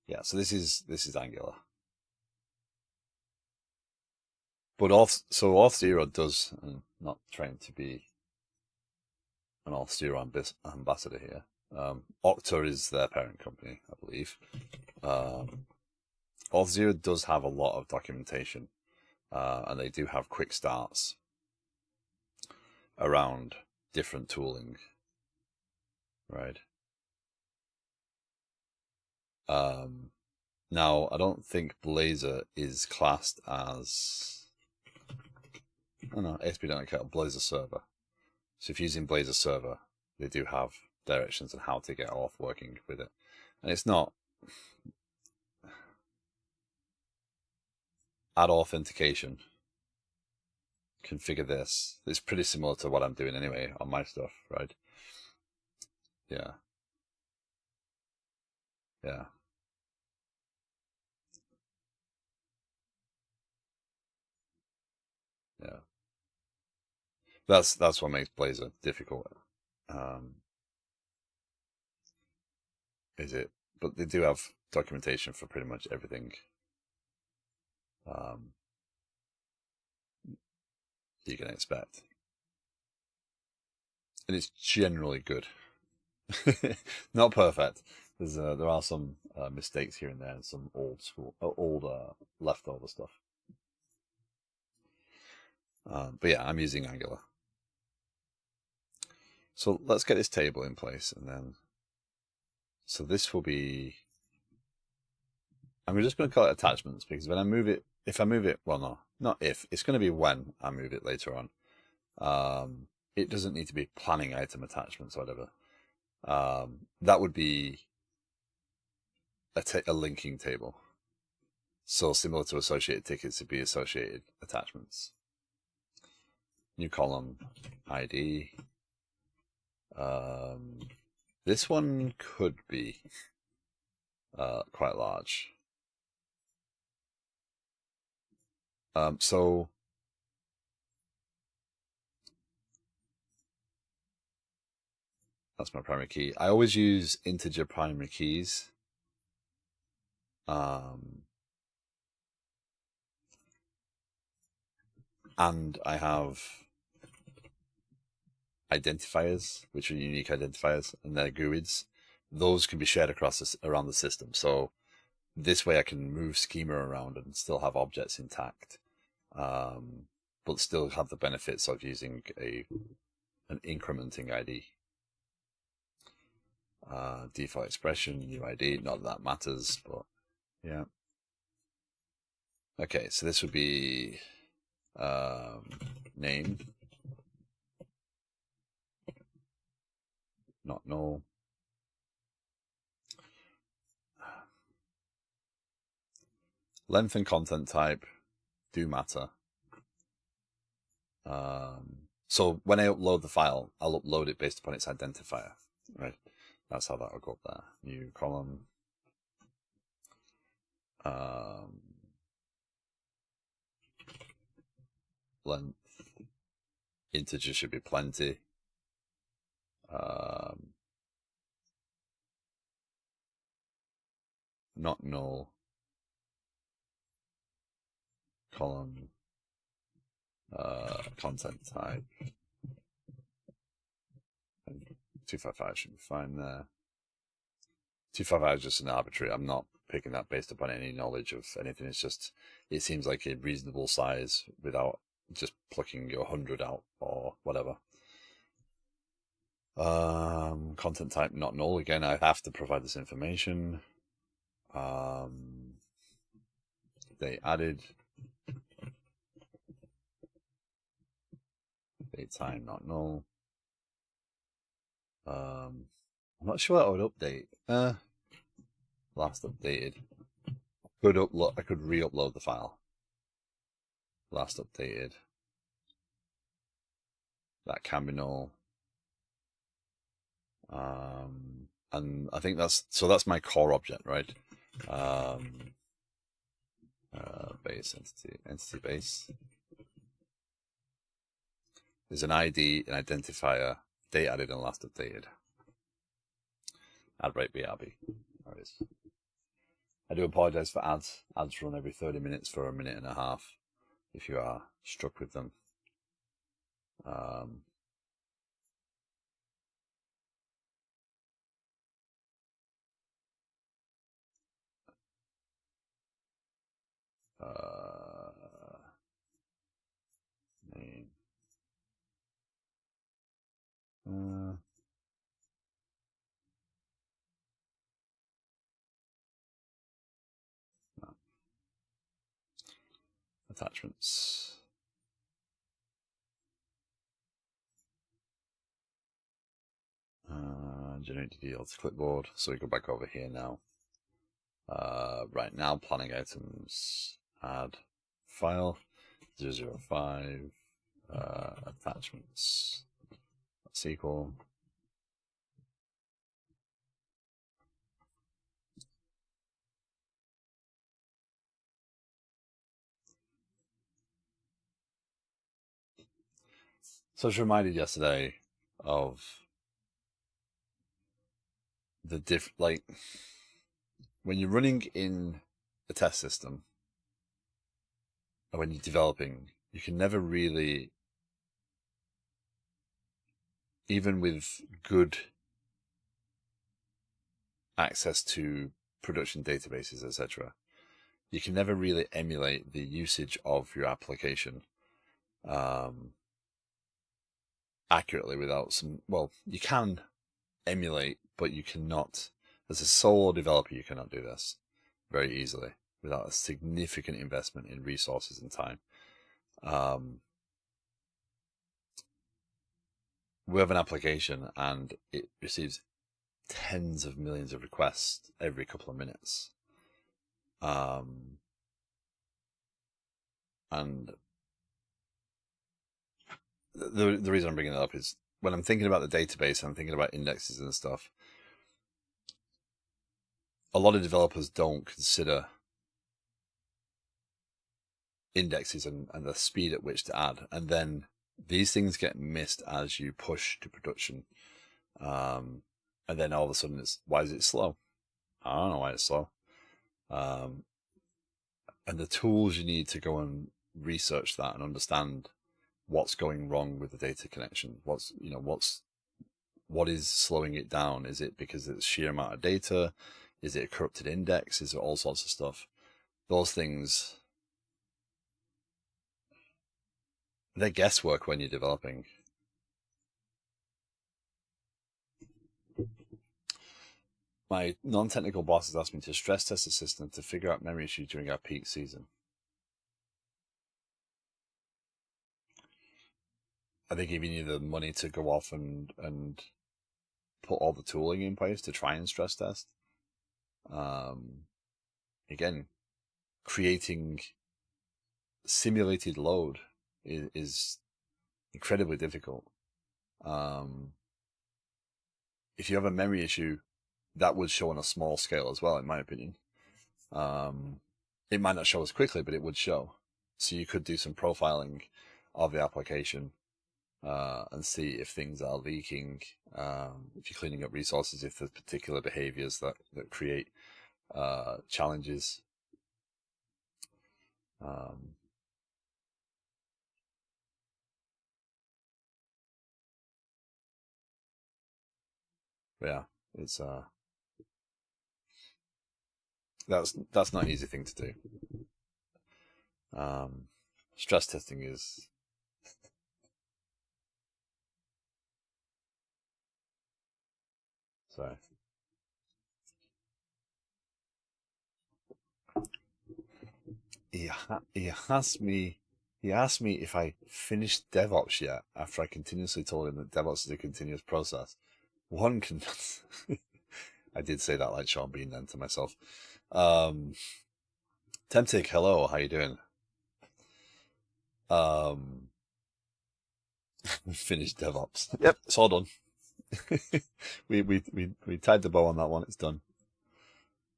A: Yeah, so this is Angular. But Auth0 does, and not trying to be an Auth0 ambassador here. Okta is their parent company, I believe. Auth0 does have a lot of documentation, and they do have quick starts around different tooling, right? Now, I don't think Blazor is classed as, I don't know, ASP.NET Blazor Server. So if you're using Blazor Server, they do have directions on how to get auth working with it. And it's not add authentication, configure this. It's pretty similar to what I'm doing anyway on my stuff, right? Yeah. Yeah. Yeah. That's what makes Blazor difficult. Is it? But they do have documentation for pretty much everything. You can expect, and it's generally good. Not perfect. There are some mistakes here and there, and some old leftover stuff. But yeah, I'm using Angular. So let's get this table in place, and then, so this will be, I'm just going to call it attachments, because when I move it, if I move it, well, no, not if, it's going to be when I move it later on. It doesn't need to be planning item attachments or whatever. That would be a linking table. So similar to associated tickets, it'd be associated attachments. New column, ID. This one could be quite large. So that's my primary key. I always use integer primary keys. And I have identifiers, which are unique identifiers, and they're GUIDs. Those can be shared around the system. So this way I can move schema around and still have objects intact, but still have the benefits of using an incrementing ID. Default expression, UID, not that matters, but yeah. Okay, so this would be name, not null. Length and content type do matter. So when I upload the file, I'll upload it based upon its identifier, right? That's how that will go up there. New column. Length. Integer should be plenty. Not null. Column. Content type. 255 should be fine there. 255 is just an arbitrary. I'm not picking that based upon any knowledge of anything. It's just, it seems like a reasonable size without just plucking your 100 out or whatever. Content type not null. Again, I have to provide this information. They added. Date time not null. I'm not sure what I would update. Last updated. I could re-upload the file. Last updated. That can be null. And I think that's my core object, right? Base entity base. There's an ID, an identifier, date added and last updated. Add rate BRB. There it is. I do apologize for ads. Ads run every 30 minutes for a minute and a half if you are struck with them. Name. No. Attachments. Generate DDL to clipboard. So we go back over here now. Right now, planning items. Add file 005. Attachments. SQL. So I was reminded yesterday of the like when you're running in a test system or when you're developing, you can never really, even with good access to production databases, etc., you can never really emulate the usage of your application accurately without some, well, you can emulate, but you cannot, as a solo developer, you cannot do this very easily without a significant investment in resources and time. We have an application and it receives tens of millions of requests every couple of minutes. And the reason I'm bringing that up is when I'm thinking about the database, I'm thinking about indexes and stuff. A lot of developers don't consider indexes and the speed at which to add. And then these things get missed as you push to production. And then all of a sudden why is it slow? I don't know why it's slow. And the tools you need to go and research that and understand what's going wrong with the data connection. What is slowing it down? Is it because it's sheer amount of data? Is it a corrupted index? Is it all sorts of stuff? Those things, they're guesswork when you're developing. My non-technical boss has asked me to stress test the system to figure out memory issues during our peak season. Are they giving you the money to go off and put all the tooling in place to try and stress test? Again, creating simulated load is incredibly difficult. If you have a memory issue, that would show on a small scale as well, in my opinion. It might not show as quickly, but it would show. So you could do some profiling of the application and see if things are leaking, if you're cleaning up resources, if there's particular behaviors that create challenges. Yeah, it's that's not an easy thing to do. Stress testing is sorry. He asked me if I finished DevOps yet after I continuously told him that DevOps is a continuous process. One can I did say that like Sean Bean then to myself. Temptic, hello, how you doing? Finished DevOps. Yep, it's all done. we tied the bow on that one, it's done.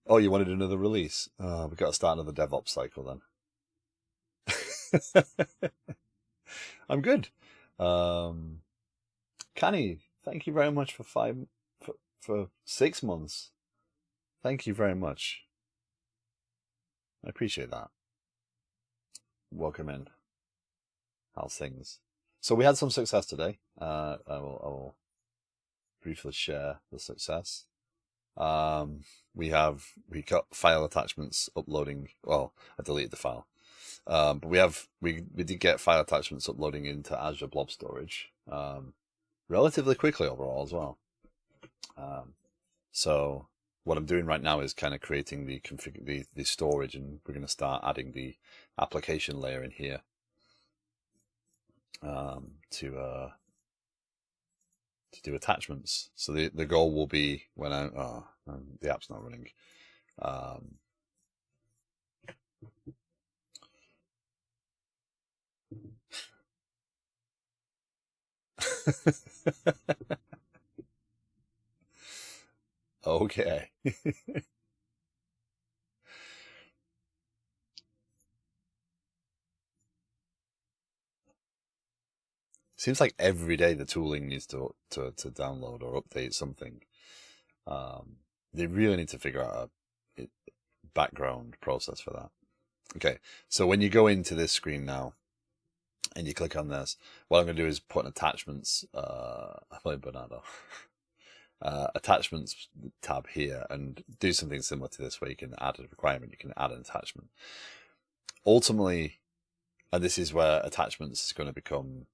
A: Oh, you wanted another release? We've got to start another DevOps cycle then. I'm good. Canny, thank you very much for 6 months. Thank you very much. I appreciate that. Welcome in. How's things? So we had some success today. I will briefly share the success. We got file attachments uploading. Well, I deleted the file, but we did get file attachments uploading into Azure Blob Storage relatively quickly overall as well. So what I'm doing right now is kind of creating the storage, and we're going to start adding the application layer in here to do attachments. So the goal will be when the app's not running. Okay. Seems like every day the tooling needs to download or update something. They really need to figure out a background process for that. Okay, so when you go into this screen now and you click on this, what I'm going to do is put an attachments, Bernardo, attachments tab here and do something similar to this where you can add a requirement, you can add an attachment. Ultimately, and this is where attachments is going to become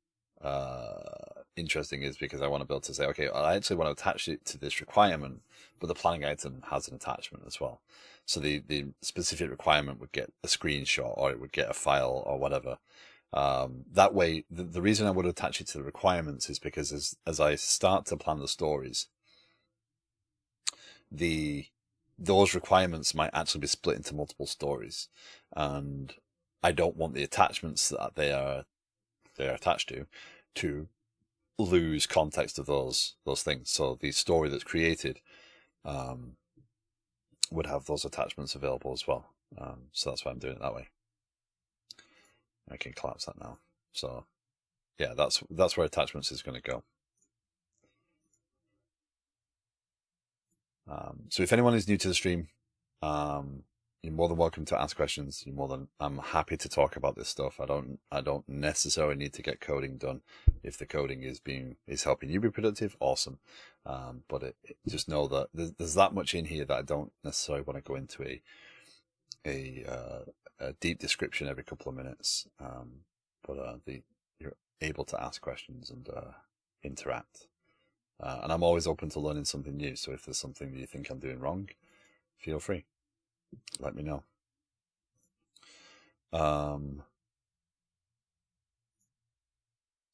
A: interesting, is because I want to be able to say, okay, I actually want to attach it to this requirement, but the planning item has an attachment as well. So the specific requirement would get a screenshot, or it would get a file or whatever. That way, the reason I would attach it to the requirements is because as I start to plan the stories, those requirements might actually be split into multiple stories, and I don't want the attachments that they're attached to lose context of those things. So the story that's created would have those attachments available as well. So that's why I'm doing it that way. I can collapse that now. So yeah, that's where attachments is going to go. So if anyone is new to the stream, you're more than welcome to ask questions. I'm happy to talk about this stuff. I don't necessarily need to get coding done. If the coding is helping you be productive, awesome. But just know that there's that much in here that I don't necessarily want to go into a deep description every couple of minutes. But you're able to ask questions and interact. And I'm always open to learning something new. So if there's something that you think I'm doing wrong, feel free. Let me know.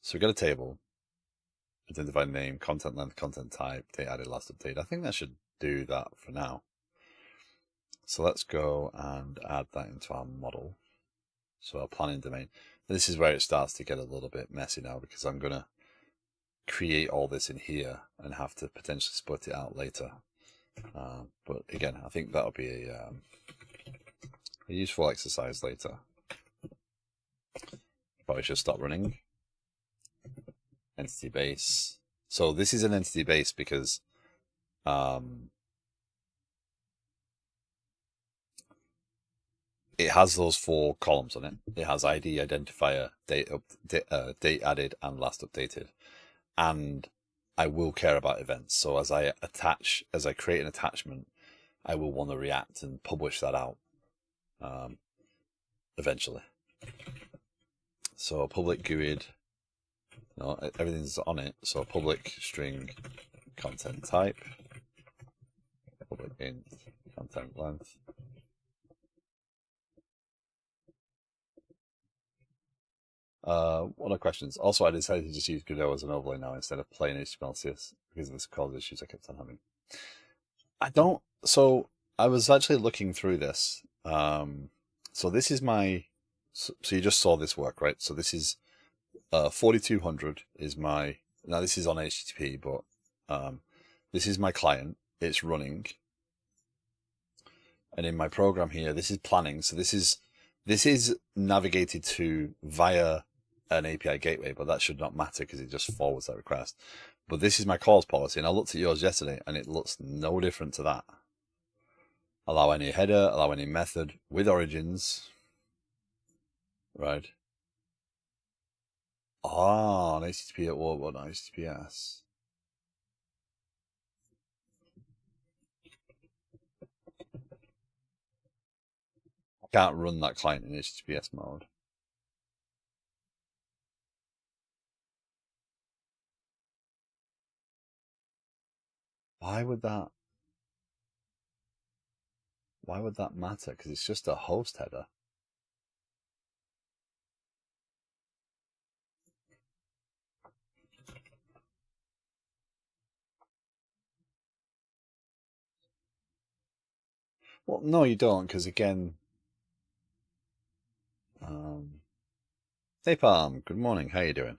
A: So we got a table. Identify name, content length, content type, date added, last update. I think that should do that for now. So let's go and add that into our model. So our planning domain. This is where it starts to get a little bit messy now, because I'm going to create all this in here and have to potentially split it out later. But again, I think that'll be a useful exercise later. Probably should stop running. Entity base. So this is an entity base because it has those 4 columns on it. It has ID, identifier, date added, and last updated. And I will care about events. So as I create an attachment, I will want to react and publish that out eventually. So public GUID, no, everything's on it. So public string content type, public int content length. What are questions? Also, I decided to just use Godot as an overlay now instead of plain HTML CSS because of the code issues I kept on having. So I was actually looking through this. So this is so you just saw this work, right? So this is 4200 is now this is on HTTP, but this is my client. It's running. And in my program here, this is planning. So this is navigated to via an API gateway, but that should not matter because it just forwards that request. But this is my calls policy, and I looked at yours yesterday, and it looks no different to that. Allow any header, allow any method with origins, right? On HTTP at what on HTTPS? I can't run that client in HTTPS mode. Why would that matter? Because it's just a host header. Well, no, you don't, because again, hey Palm, good morning. How you doing?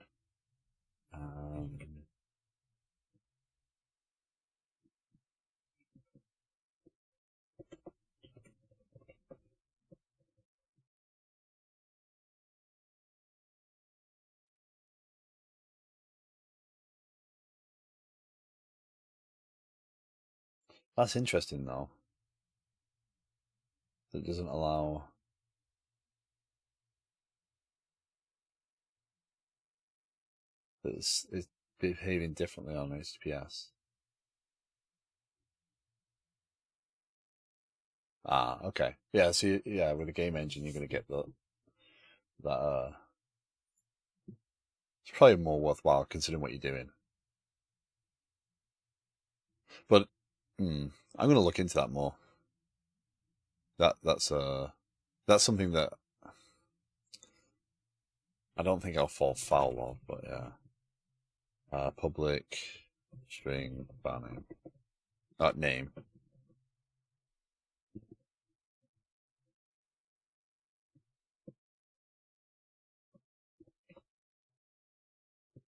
A: That's interesting though. That doesn't allow. It's behaving differently on HTTPS. Ah, okay. Yeah, so yeah, with a game engine, you're going to get that. It's probably more worthwhile considering what you're doing. But I'm going to look into that more. That's something that I don't think I'll fall foul of, but yeah. Public string banning. Name.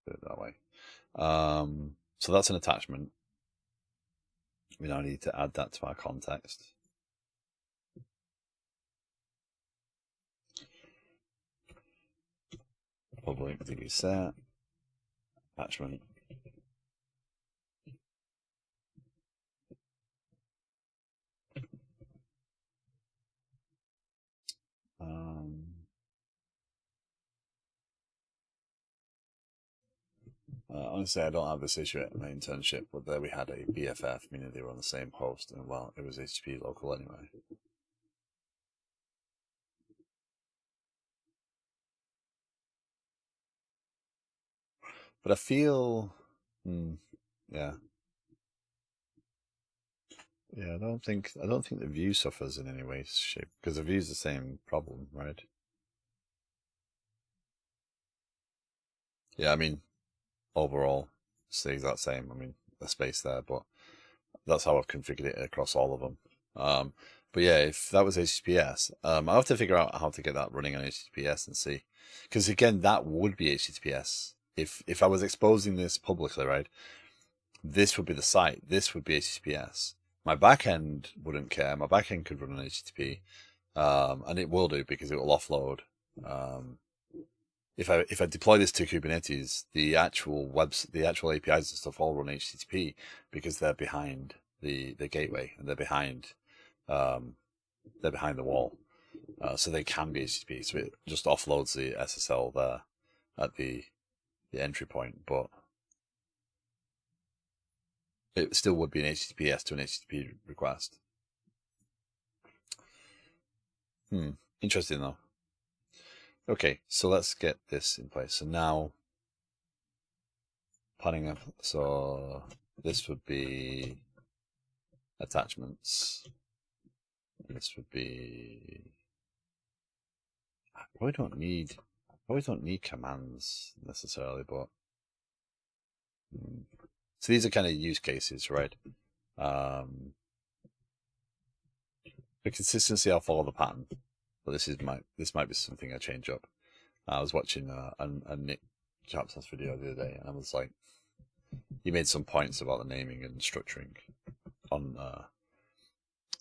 A: Do it that way. So that's an attachment. We now need to add that to our context. public DB set attachment. Honestly, I don't have this issue at my internship, but there we had a BFF, meaning they were on the same host, and well, it was HTTP local anyway. But I feel, yeah, I don't think the view suffers in any way, shape, because the view's the same problem, right? Yeah, I mean, overall, it's the exact same. I mean, the space there, but that's how I've configured it across all of them. But yeah, if that was HTTPS, I'll have to figure out how to get that running on HTTPS and see, because again, that would be HTTPS. If I was exposing this publicly, right, this would be the site. This would be HTTPS. My backend wouldn't care. My backend could run on HTTP, and it will do because it will offload. If I deploy this to Kubernetes, the actual APIs and stuff all run HTTP because they're behind the gateway and they're behind the wall, so they can be HTTP. So it just offloads the SSL there at the entry point, but it still would be an HTTPS to an HTTP request. Interesting though. Okay, so let's get this in place. So now, panning up. So this would be attachments. This would be. I probably don't need commands necessarily, but so these are kind of use cases, right? For consistency, I'll follow the pattern, but this might be something I change up. I was watching a Nick Chapson's video the other day, and I was like, he made some points about the naming and structuring on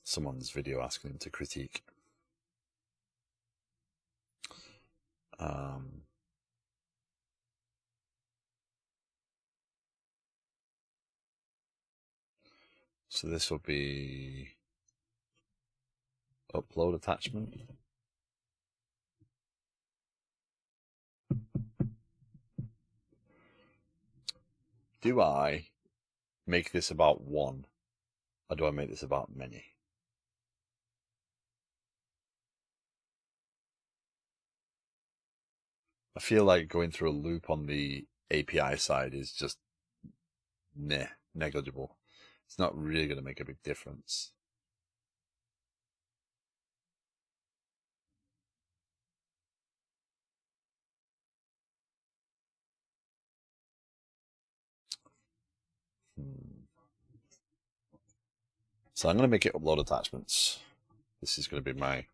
A: someone's video asking him to critique. So this will be upload attachment. Do I make this about one, or do I make this about many? I feel like going through a loop on the API side is just negligible. It's not really going to make a big difference. So I'm going to make it upload attachments. This is going to be my...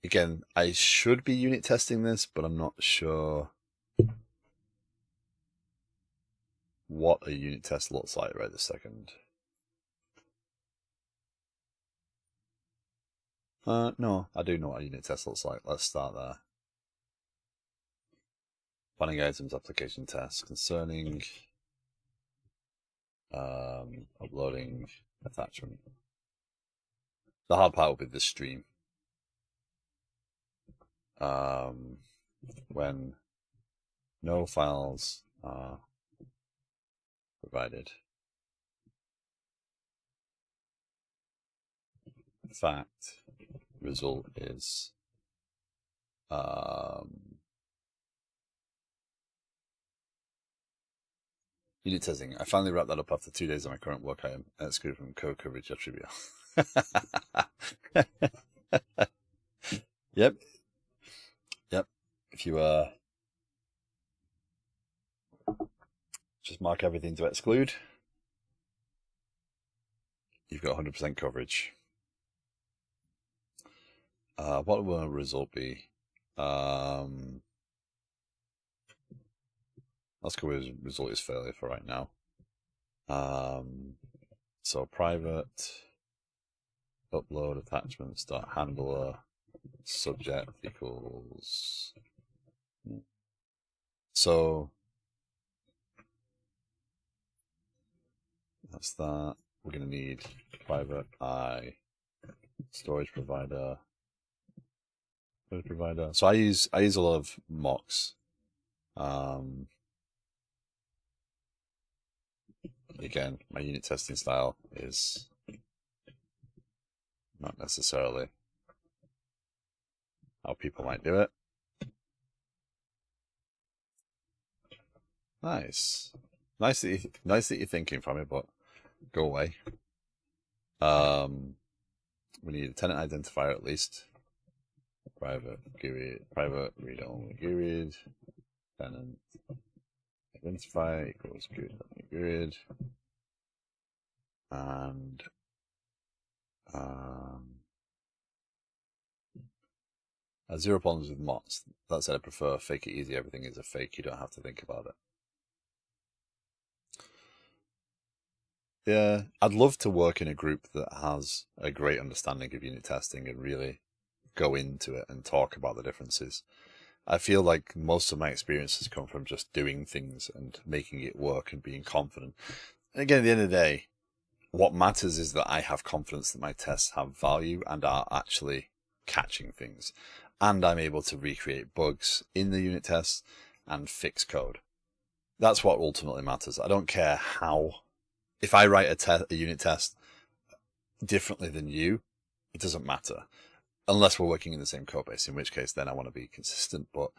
A: again, I should be unit testing this, but I'm not sure what a unit test looks like right this second. No, I do know what a unit test looks like. Let's start there. Planning items, application tests concerning uploading attachment. The hard part will be the stream. When no files are provided. Fact, result is unit testing. I finally wrapped that up after 2 days of my current work. I am excluded from code coverage attribute. Yep. If you just mark everything to exclude, you've got 100% coverage. What will the result be? Let's go with result is failure for right now. So private upload attachments dot handler subject equals So that's that. We're going to need private eye, storage provider. So I use a lot of mocks. Again, my unit testing style is not necessarily how people might do it. Nice that you're thinking from it, but go away. We need a tenant identifier at least. Private read-only GUID, tenant identifier equals GUID, and zero problems with mods. That said, I prefer fake it easy. Everything is a fake. You don't have to think about it. Yeah, I'd love to work in a group that has a great understanding of unit testing and really go into it and talk about the differences. I feel like most of my experiences come from just doing things and making it work and being confident. And again, at the end of the day, what matters is that I have confidence that my tests have value and are actually catching things. And I'm able to recreate bugs in the unit tests and fix code. That's what ultimately matters. I don't care how. If I write a unit test differently than you, it doesn't matter. Unless we're working in the same code base, in which case then I want to be consistent. But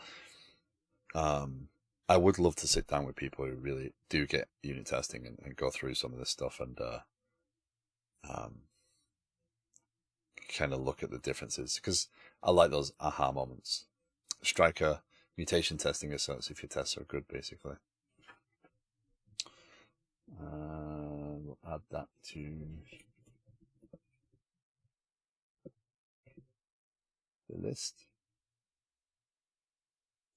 A: I would love to sit down with people who really do get unit testing and go through some of this stuff and kind of look at the differences, because I like those aha moments. Striker, mutation testing asserts if your tests are good, basically. We'll add that to the list.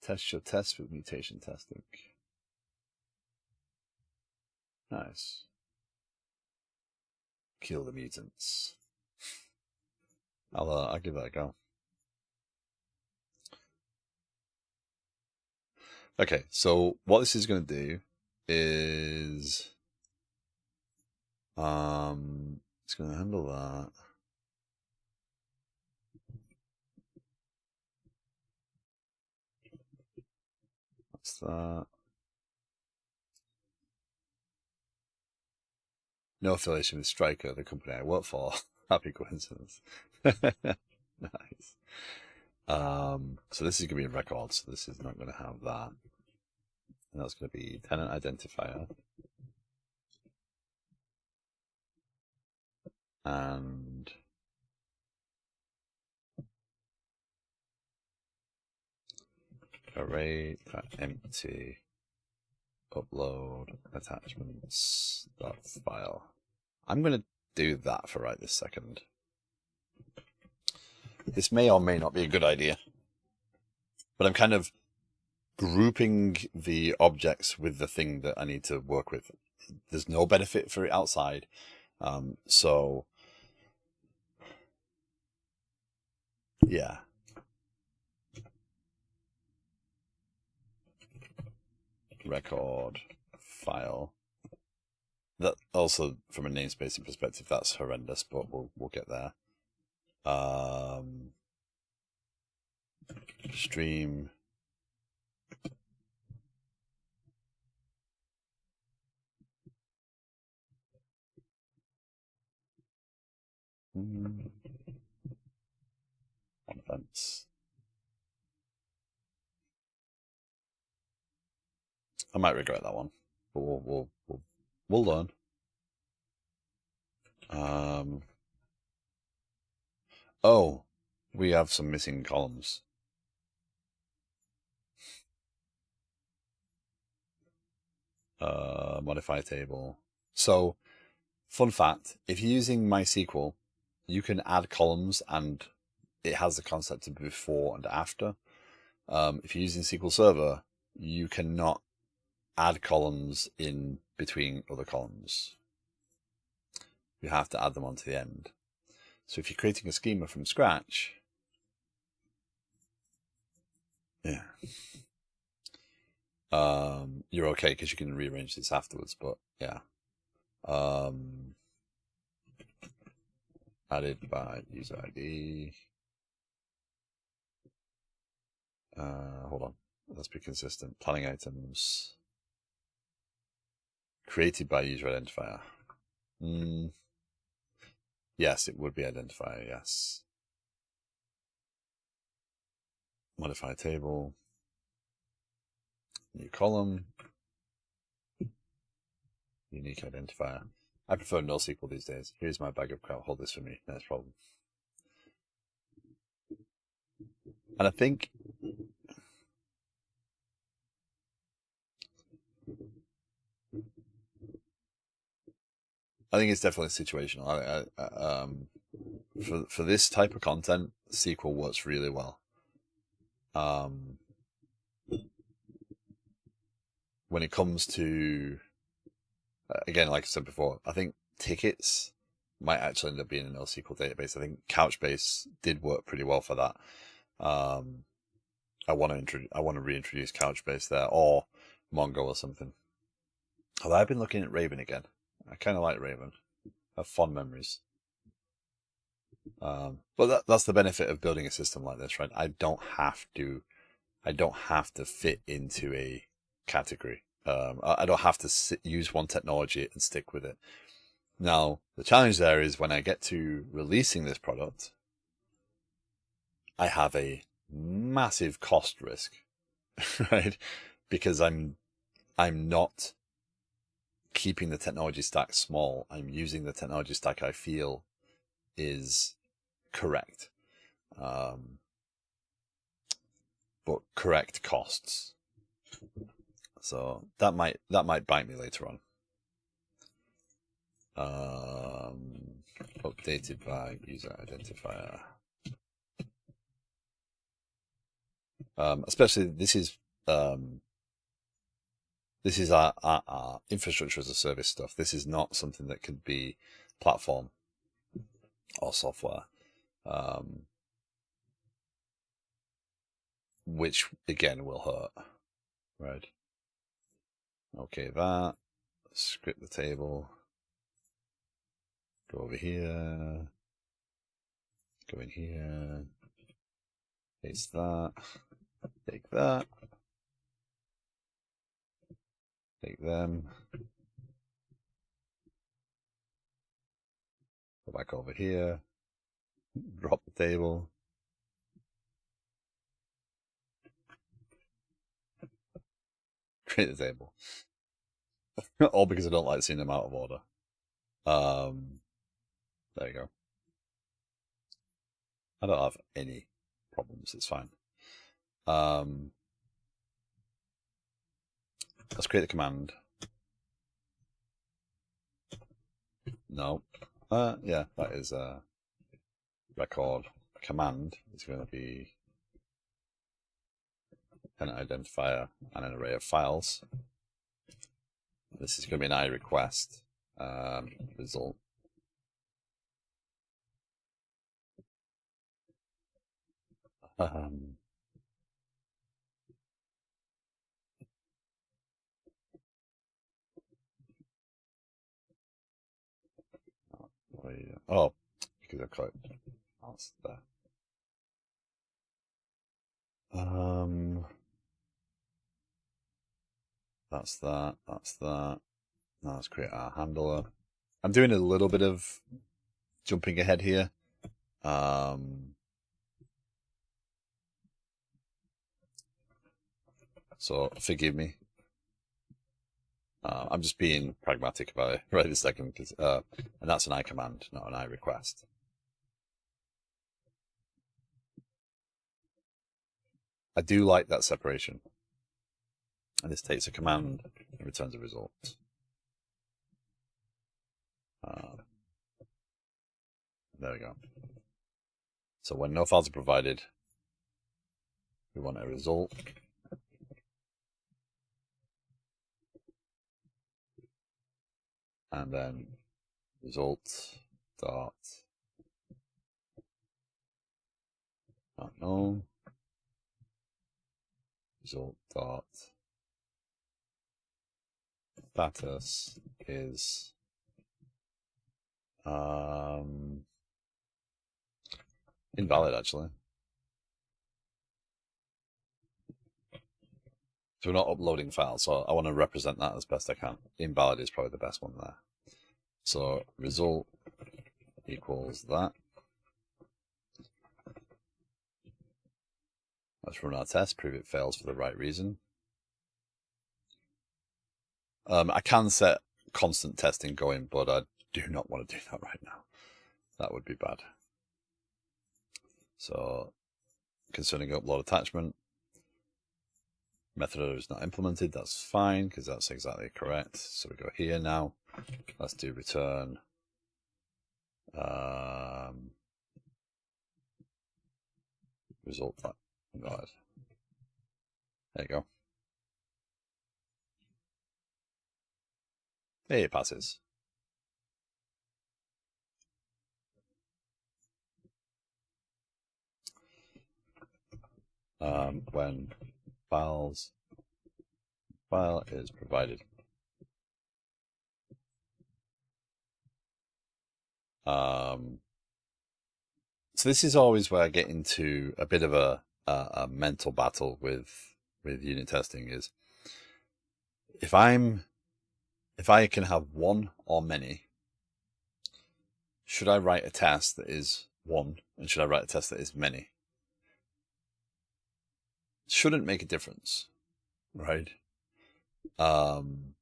A: Test your tests with mutation testing. Nice. Kill the mutants. I'll give that a go. Okay, so what this is going to do is it's going to handle that. That's that. No affiliation with Striker, the company I work for. Happy coincidence. Nice. So this is going to be in records. So this is not going to have that. And that's going to be tenant identifier. And array empty upload attachments .file. I'm going to do that for right this second. This may or may not be a good idea, but I'm kind of grouping the objects with the thing that I need to work with. There's no benefit for it outside. So yeah. Record file. That also, from a namespacing perspective, that's horrendous, but we'll get there. Stream events. I might regret that one, but we'll learn. Oh, we have some missing columns. Modify table. So, fun fact, if you're using MySQL, you can add columns and it has the concept of before and after. If you're using SQL Server, you cannot add columns in between other columns. You have to add them onto the end. So if you're creating a schema from scratch, yeah. you're okay because you can rearrange this afterwards. But yeah, added by user ID. Hold on, let's be consistent. Planning items created by user identifier. Yes, it would be identifier. Yes. Modify table. New column. Unique identifier. I prefer NoSQL these days. Here's my bag of crap. Hold this for me. No problem. And I think it's definitely situational. For this type of content, SQL works really well. When it comes to, again, like I said before, I think tickets might actually end up being an NoSQL database. I think Couchbase did work pretty well for that. I want to reintroduce Couchbase there, or Mongo or something. Although I've been looking at Raven again. I kind of like Raven. I have fond memories. But that's the benefit of building a system like this, right? I don't have to fit into a category. I don't have to use one technology and stick with it. Now, the challenge there is when I get to releasing this product, I have a massive cost risk, right? Because I'm not keeping the technology stack small. I'm using the technology stack I feel is correct. But correct costs. So that might bite me later on. Updated by user identifier. Especially this is our infrastructure as a service stuff. This is not something that could be platform or software, which again will hurt, right? Okay, that script the table. Go over here. Go in here. Paste that. Take that. Take them. Go back over here. Drop the table. Create the table. All because I don't like seeing them out of order. There you go. I don't have any problems. It's fine. Let's create the command. No. Yeah, that is a record. A command is going to be an identifier and an array of files. This is going to be an iRequest result. Oh, because I cut that's there. That's that. That's that. Now let's create our handler. I'm doing a little bit of jumping ahead here. So forgive me. I'm just being pragmatic about it right this second, because and that's an I command, not an I request. I do like that separation. And this takes a command and returns a result. There we go. So when no files are provided, we want a result. And then result dot not known. Result dot status is invalid, actually. So we're not uploading files, so I want to represent that as best I can. Invalid is probably the best one there. So result equals that. Let's run our test, prove it fails for the right reason. I can set constant testing going, but I do not want to do that right now. That would be bad. So concerning upload attachment, method is not implemented. That's fine because that's exactly correct. So we go here now. Let's do return. Result invalid. There you go. Hey, it passes. When file is provided. So this is always where I get into a bit of a mental battle with unit testing. Is if I can have one or many, should I write a test that is one and should I write a test that is many? Shouldn't make a difference, right? I'm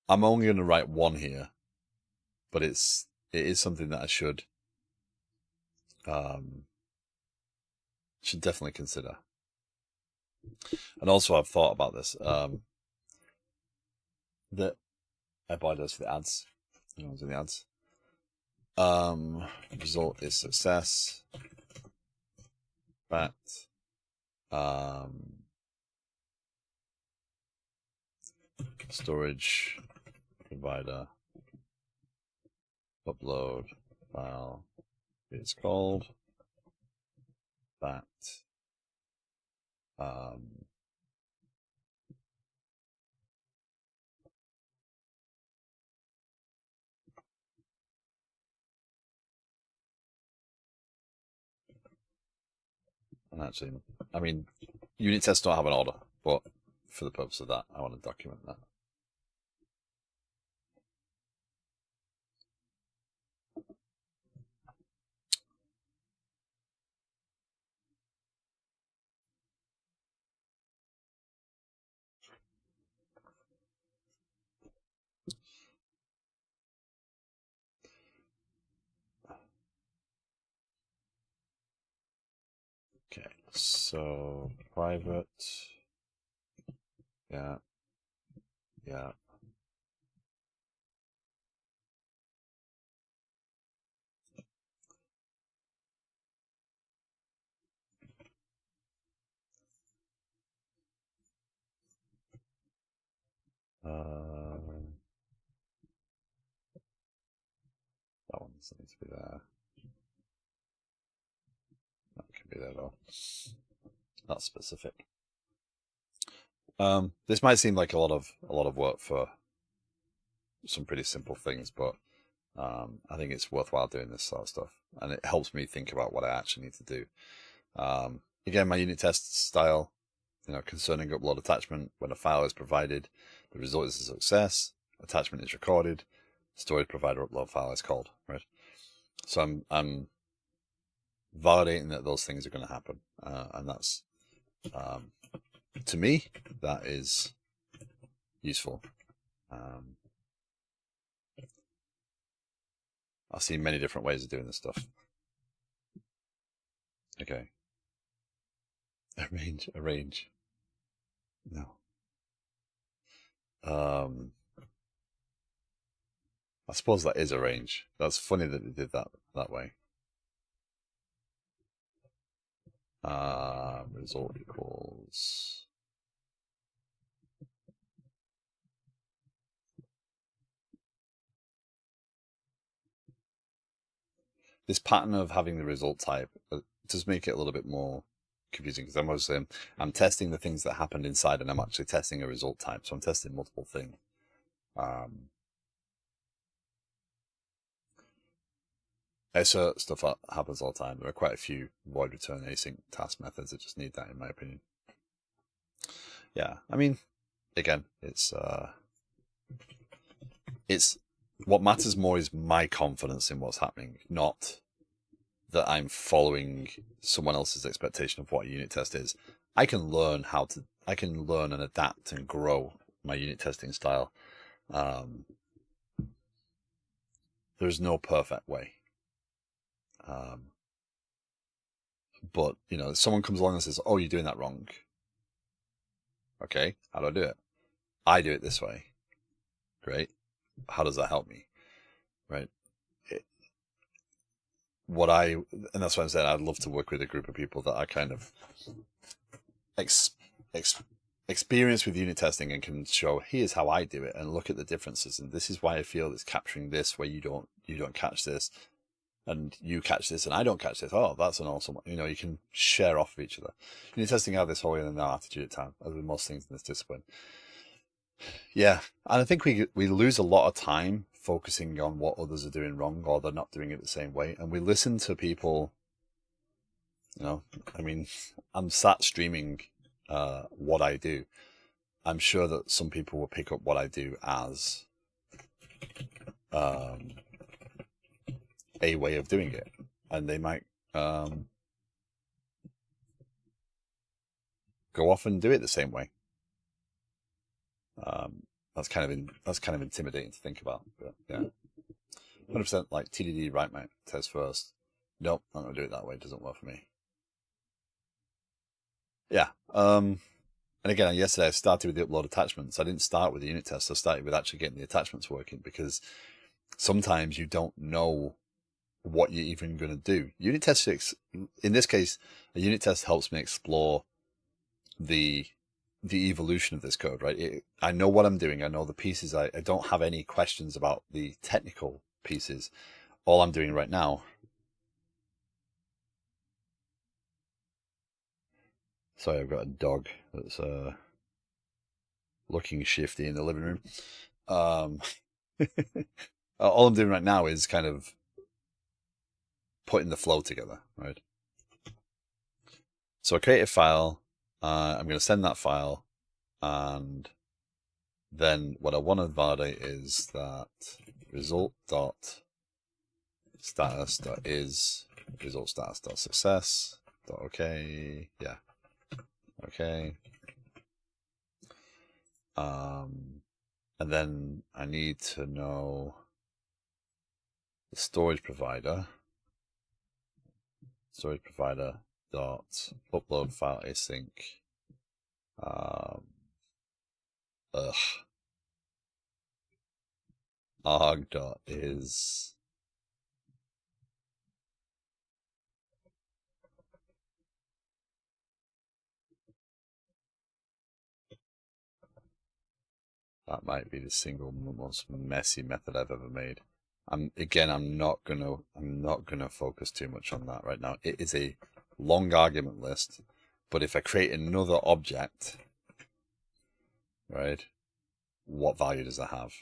A: only going to write one here, but it is something that I should definitely consider. And also, I've thought about this. That I buy those for the ads. You know, in the ads. Result is success. But storage provider upload file is called that. And actually, I mean, unit tests don't have an order, but for the purpose of that, I want to document that. Okay, so private, yeah. That one doesn't need to be there. That can be there though. That's specific. This might seem like a lot of work for some pretty simple things, but I think it's worthwhile doing this sort of stuff, and it helps me think about what I actually need to do. Again, my unit test style, concerning upload attachment, when a file is provided, the result is a success, attachment is recorded, storage provider upload file is called, right? So I'm validating that those things are going to happen, and that's to me that is useful. I've seen many different ways of doing this stuff. Okay. Arrange. No. I suppose that is arrange. That's funny that they did that way. Result equals. This pattern of having the result type does make it a little bit more confusing because I'm testing the things that happened inside, and I'm actually testing a result type. So I'm testing multiple things. Assert stuff happens all the time. There are quite a few void return async task methods that just need that, in my opinion. Yeah, I mean, again, it's what matters more is my confidence in what's happening, not that I'm following someone else's expectation of what a unit test is. I can learn and adapt and grow my unit testing style. There's no perfect way. But, you know, if someone comes along and says, oh, you're doing that wrong. Okay, how do I do it? I do it this way. Great. How does that help me? Right. And that's why I'm saying I'd love to work with a group of people that are kind of experienced with unit testing and can show, here's how I do it, and look at the differences, and this is why I feel it's capturing this where you don't catch this, and you catch this and I don't catch this. Oh, that's an awesome one. You know, you can share off of each other. Unit testing have this whole in and now attitude at time, as with most things in this discipline. Yeah, and I think we lose a lot of time focusing on what others are doing wrong, or they're not doing it the same way, and we listen to people. You know, I mean, I'm sat streaming what I do. I'm sure that some people will pick up what I do as a way of doing it, and they might go off and do it the same way. That's kind of intimidating to think about, but yeah, 100% like TDD write my test first. Nope, I'm not gonna do it that way. It doesn't work for me. Yeah. And again, yesterday I started with the upload attachments. I didn't start with the unit test. I started with actually getting the attachments working, because sometimes you don't know what you're even going to do. Unit tests, in this case, a unit test helps me explore the evolution of this code, right? I know what I'm doing. I know the pieces. I don't have any questions about the technical pieces. All I'm doing right now. Sorry, I've got a dog that's looking shifty in the living room. All I'm doing right now is kind of putting the flow together, right? So I create a file. I'm going to send that file, and then what I want to validate is that result.status.is result.status.success.okay. Yeah. Okay. And then I need to know the storage provider dot upload file async arg dot is that might be the single most messy method I've ever made. I'm not gonna focus too much on that right now. It is a long argument list, but if I create another object, right, what value does that have?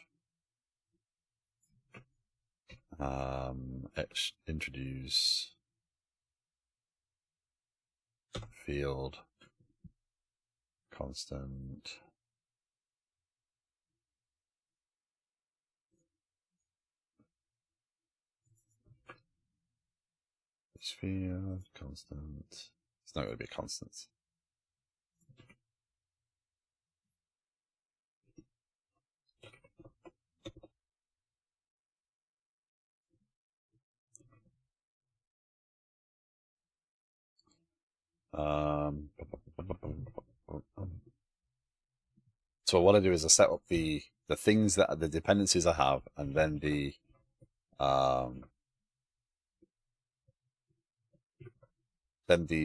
A: Introduce field constant field constant. It's not going to be a constant. So what I do is I set up the things that the dependencies I have, and then the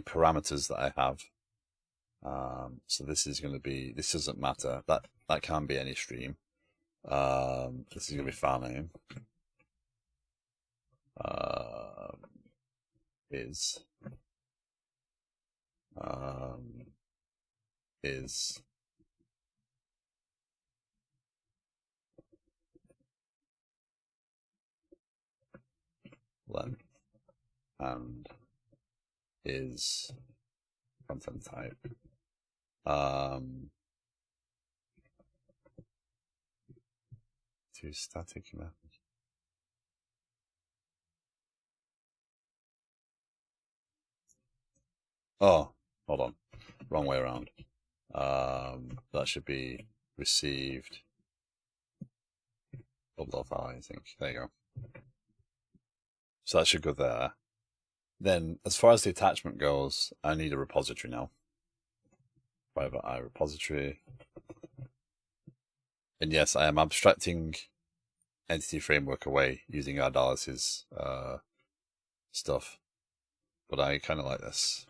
A: parameters that I have. So this is going to be, this doesn't matter. That can be any stream. This is going to be file name. Is is length and is content type. To static methods. Oh, hold on, wrong way around. That should be received above I think. There you go. So that should go there. Then, as far as the attachment goes, I need a repository now. Private I repository. And yes, I am abstracting entity framework away using Ardalis's stuff. But I kind of like this.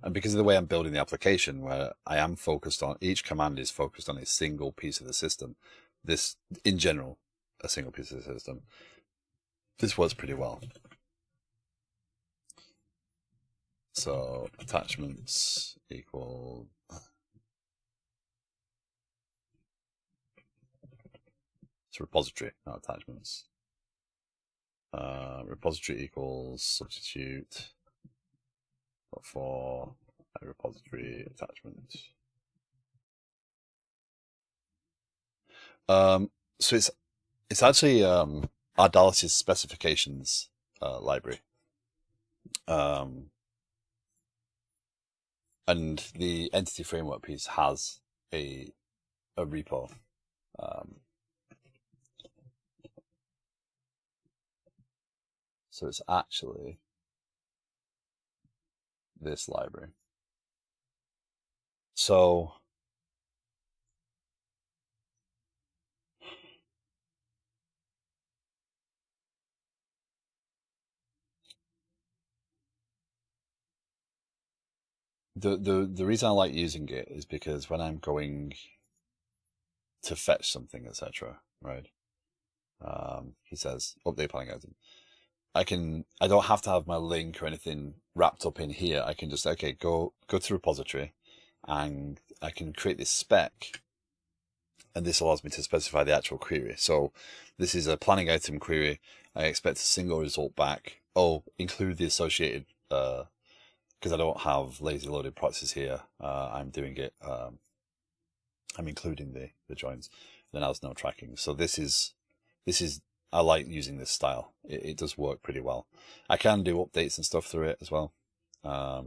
A: And because of the way I'm building the application, where I am focused on, each command is focused on a single piece of the system. This, in general, a single piece of the system. This works pretty well. So attachments equal it's repository, not attachments. Repository equals substitute for a repository attachment. So it's actually Ardalis's specifications library. And the entity framework piece has a repo. So it's actually this library. So the reason I like using it is because when I'm going to fetch something, etc., right? He says update planning item. I don't have to have my link or anything wrapped up in here. I can just go to repository, and I can create this spec, and this allows me to specify the actual query. So this is a planning item query. I expect a single result back. Oh, include the associated because I don't have lazy loaded proxies here. I'm doing it. I'm including the joins. Then there's no tracking. So this is I like using this style. It does work pretty well. I can do updates and stuff through it as well. Yeah.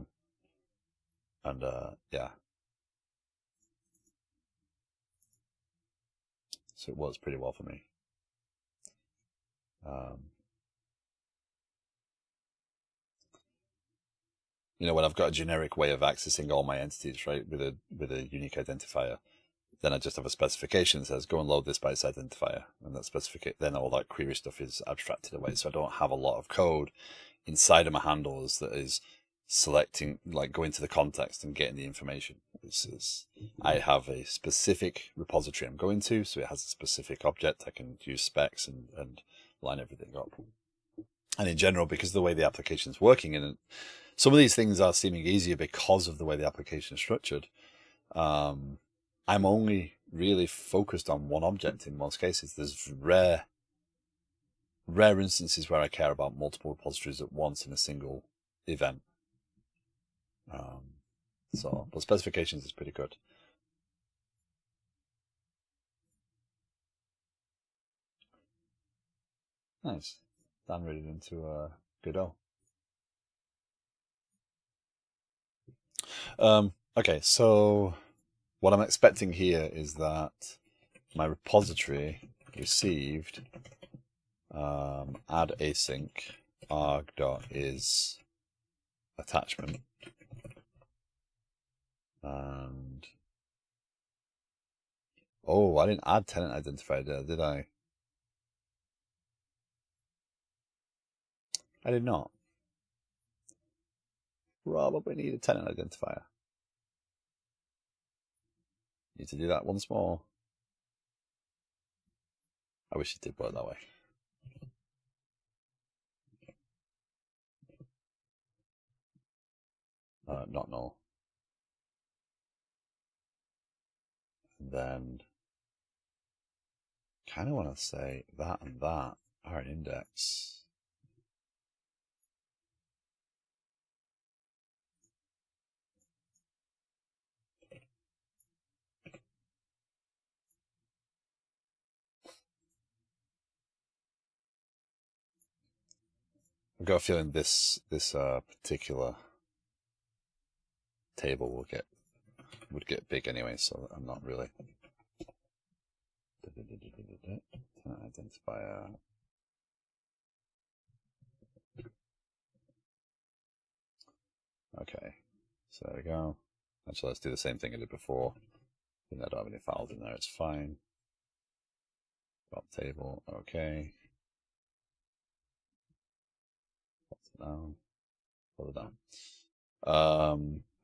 A: So it works pretty well for me. When I've got a generic way of accessing all my entities, right, with a unique identifier, then I just have a specification that says go and load this by its identifier, and that then all that query stuff is abstracted away. So I don't have a lot of code inside of my handlers that is selecting, like going to the context and getting the information. I have a specific repository I'm going to, so it has a specific object. I can use specs and line everything up. And in general, because of the way the application is working, and some of these things are seeming easier because of the way the application is structured, I'm only really focused on one object in most cases. There's rare instances where I care about multiple repositories at once in a single event. But specifications is pretty good. Nice. Dan read it into Godot. Okay, so what I'm expecting here is that my repository received add async arg.is attachment, and I didn't add tenant identifier there, did I? I did not. Probably need a tenant identifier. Need to do that once more. I wish it did work that way. not null. And then kind of want to say that and that are an index. I've got a feeling this particular table would get big anyway, so I'm not really. Identifier. Okay, so there we go. Actually, let's do the same thing I did before. I don't have any files in there, it's fine. Drop table, okay. Down, further down.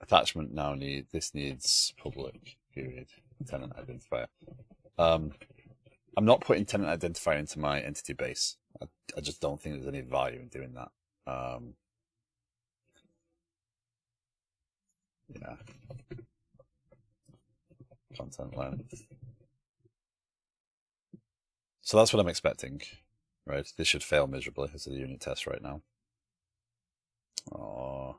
A: Attachment now needs public period tenant identifier. I'm not putting tenant identifier into my entity base. I just don't think there's any value in doing that. Yeah. Content length. So that's what I'm expecting, right? This should fail miserably as a unit test right now. Oh.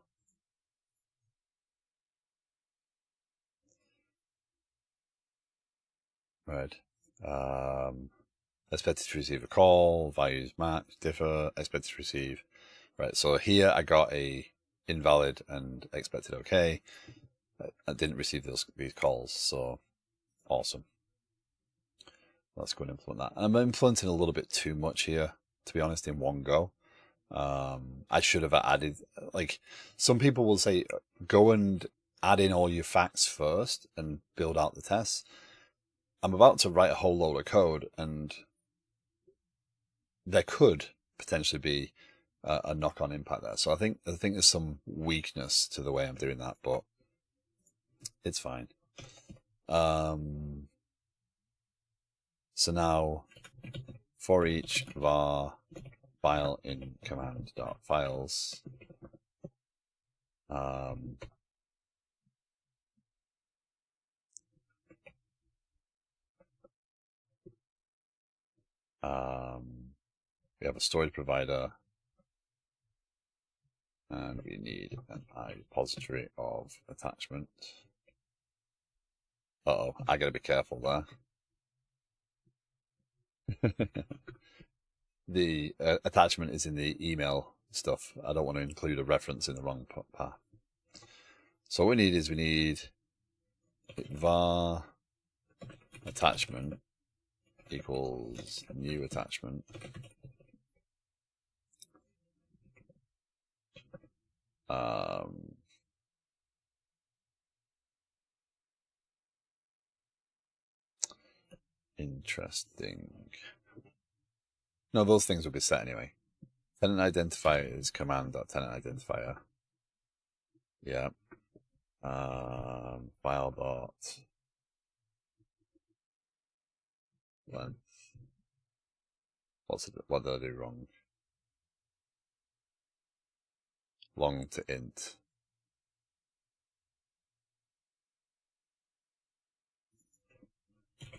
A: Right. Expected to receive a call, values match, differ, expected to receive. Right, so here I got a invalid and expected okay. I didn't receive these calls, so awesome. Let's go and implement that. I'm implementing a little bit too much here, to be honest, in one go. I should have added, like, some people will say, go and add in all your facts first and build out the tests. I'm about to write a whole load of code, and there could potentially be a knock-on impact there. So I think there's some weakness to the way I'm doing that, but it's fine. So now, for each var file in command.files, we have a storage provider, and we need an repository of attachment. Uh-oh, I gotta be careful there. The attachment is in the email stuff. I don't want to include a reference in the wrong path. So what we need var attachment equals new attachment. Interesting. No, those things will be set anyway. Tenant identifier is command.tenant identifier. Yeah. File dot length. What did I do wrong? Long to int.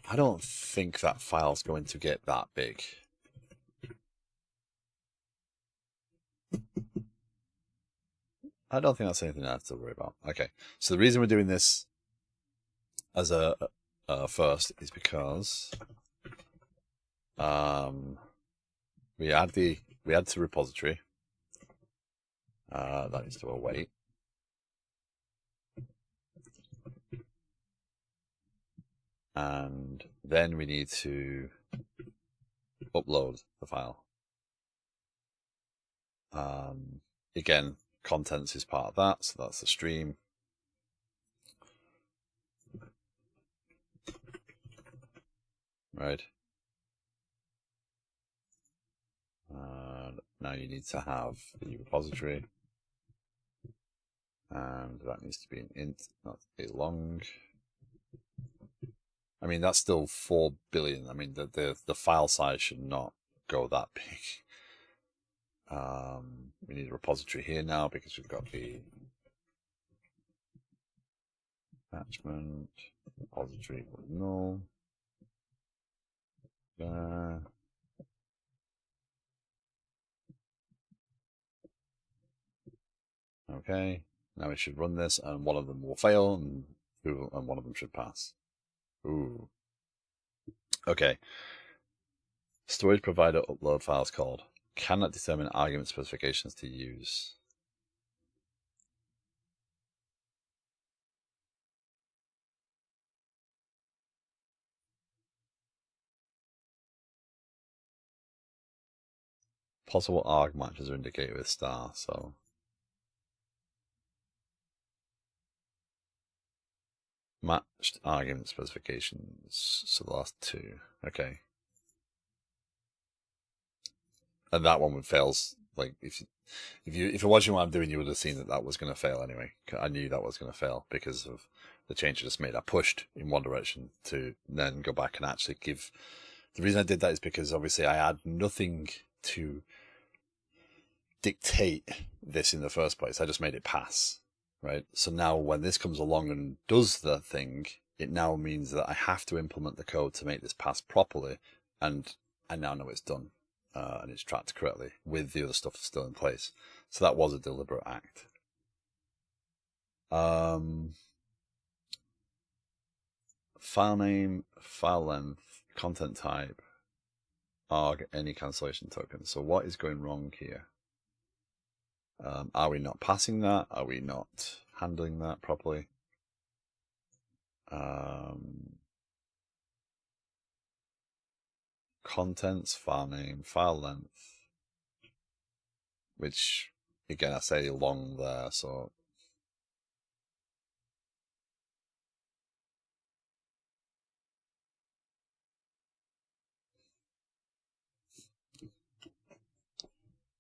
A: I don't think that file's going to get that big. I don't think that's anything I have to worry about. Okay, so the reason we're doing this as a first is because we add to repository. That needs to await. And then we need to upload the file. Again, contents is part of that, so that's the stream. Right. Now you need to have the repository, and that needs to be an int, not a long. I mean, that's still 4 billion. I mean, the file size should not go that big. We need a repository here now because we've got the attachment repository equals null. Okay, now we should run this, and one of them will fail, and one of them should pass. Ooh. Okay. Storage provider upload files called. Cannot determine argument specifications to use. Possible arg matches are indicated with star, so. Matched argument specifications, so the last two. Okay. And that one would fail. Like if you're watching what I'm doing, you would have seen that was going to fail anyway. I knew that was going to fail because of the change I just made. I pushed in one direction to then go back and actually give. The reason I did that is because obviously I had nothing to dictate this in the first place. I just made it pass, right? So now when this comes along and does the thing, it now means that I have to implement the code to make this pass properly, and I now know it's done. And it's tracked correctly with the other stuff still in place. So that was a deliberate act. File name, file length, content type, arg, any cancellation token. So what is going wrong here? Are we not passing that? Are we not handling that properly? Contents, file name, file length, which again I say long there, so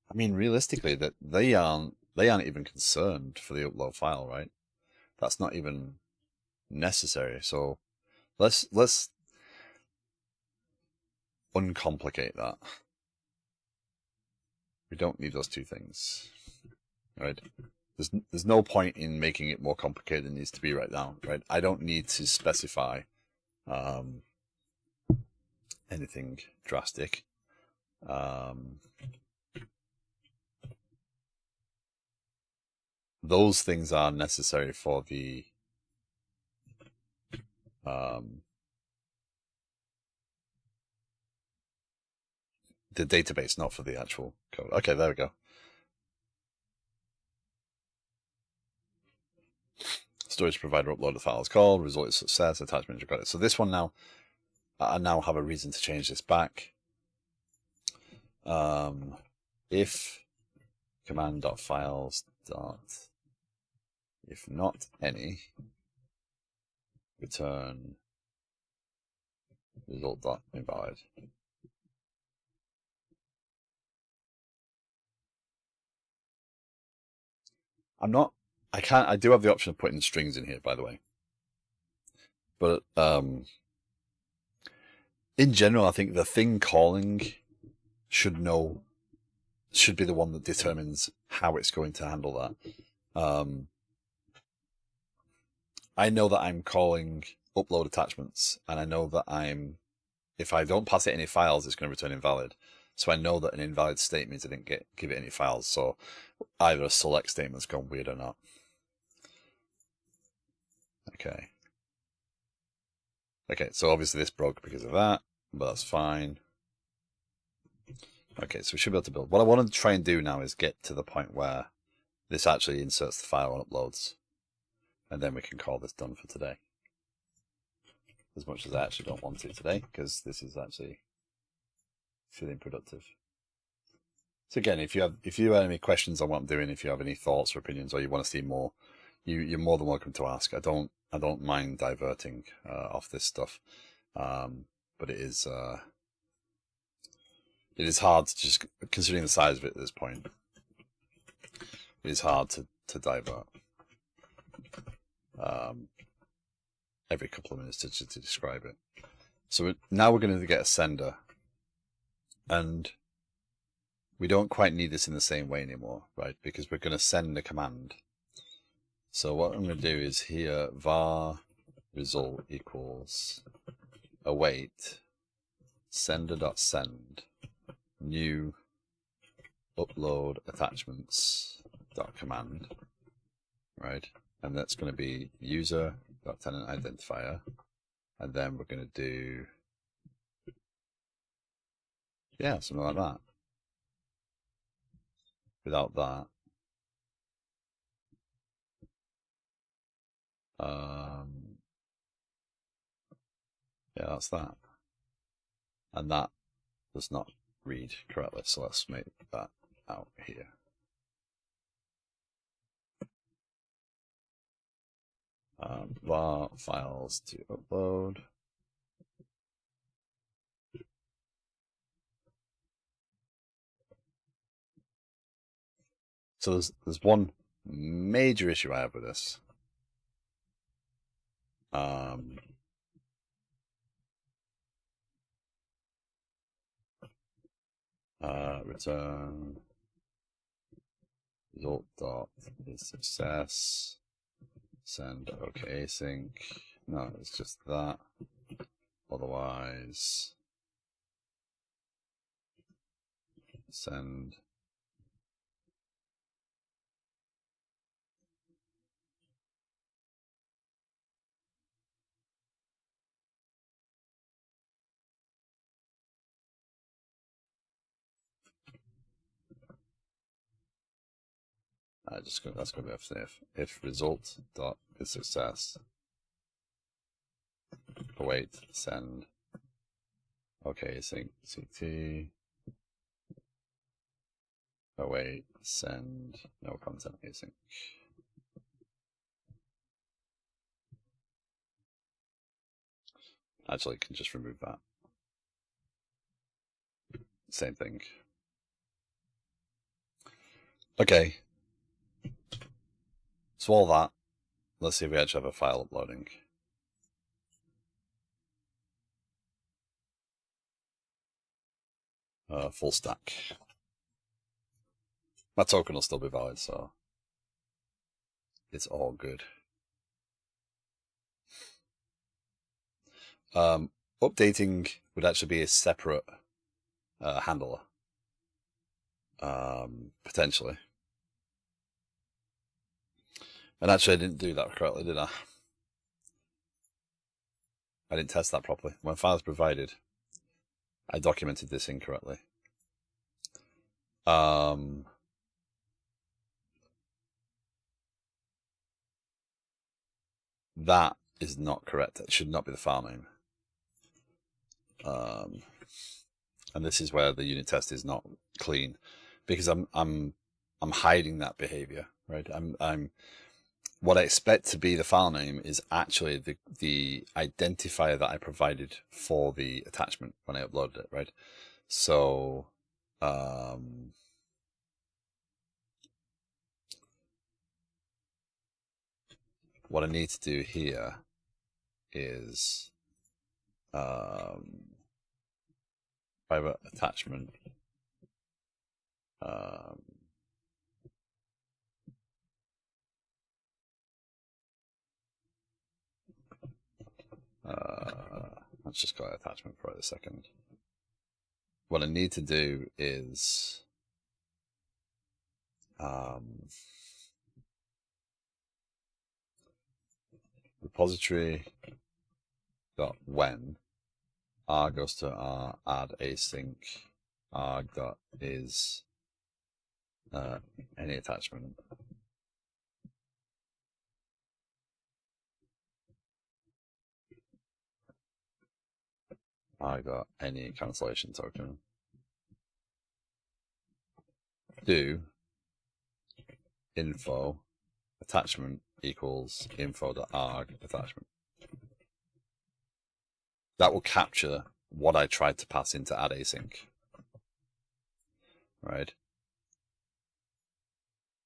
A: I mean realistically that they aren't even concerned for the upload file, right? That's not even necessary. So let's uncomplicate that. We don't need those two things, right? There's no point in making it more complicated than it needs to be right now, right? I don't need to specify anything drastic. Those things are necessary for the database, not for the actual code. Okay, there we go. Storage provider uploaded files called, result is success, attachment is recorded. So this one now, I now have a reason to change this back. If command.files. If not any, return result.invalid. I do have the option of putting strings in here, by the way. But in general, I think the thing calling should be the one that determines how it's going to handle that. I know that I'm calling upload attachments, and I know that if I don't pass it any files, it's going to return invalid. So I know that an invalid state means I didn't give it any files. So either a select statement's gone weird or not. Okay. Okay, so obviously this broke because of that, but that's fine. Okay, so we should be able to build. What I want to try and do now is get to the point where this actually inserts the file and uploads. And then we can call this done for today. As much as I actually don't want it today, because this is actually feeling productive. So again, if you have any questions on what I'm doing, if you have any thoughts or opinions, or you want to see more, you're more than welcome to ask. I don't mind diverting off this stuff, but it is hard to just, considering the size of it at this point, it is hard to divert every couple of minutes to describe it. So now we're going to get a sender, and we don't quite need this in the same way anymore, right? Because we're going to send a command. So what I'm going to do is here var result equals await sender.send new upload attachments dot command, right? And that's going to be user.tenant identifier, and then we're going to do, yeah, something like that. Without that, yeah, that's that. And that does not read correctly, so let's make that out here. Var files to upload. So there's one major issue I have with this. Return result dot is success. Send OK async. No, it's just that. Otherwise, send that's going to be if result dot is success. Await send OK async CT. Await send no content async. Actually, you can just remove that. Same thing. Okay. So all that. Let's see if we actually have a file uploading. Full stack. My token will still be valid, so it's all good. Updating would actually be a separate handler, potentially. And actually, I didn't do that correctly, did I? I didn't test that properly. When files provided, I documented this incorrectly. That is not correct. It should not be the file name. And this is where the unit test is not clean, because I'm hiding that behavior, right? I'm what I expect to be the file name is actually the identifier that I provided for the attachment when I uploaded it, right? So what I need to do here is private attachment let's just call it attachment for a second. What I need to do is repository dot when r goes to r add async arg dot is any attachment I got any cancellation token. Do info attachment equals info.arg attachment. That will capture what I tried to pass into add async. Right?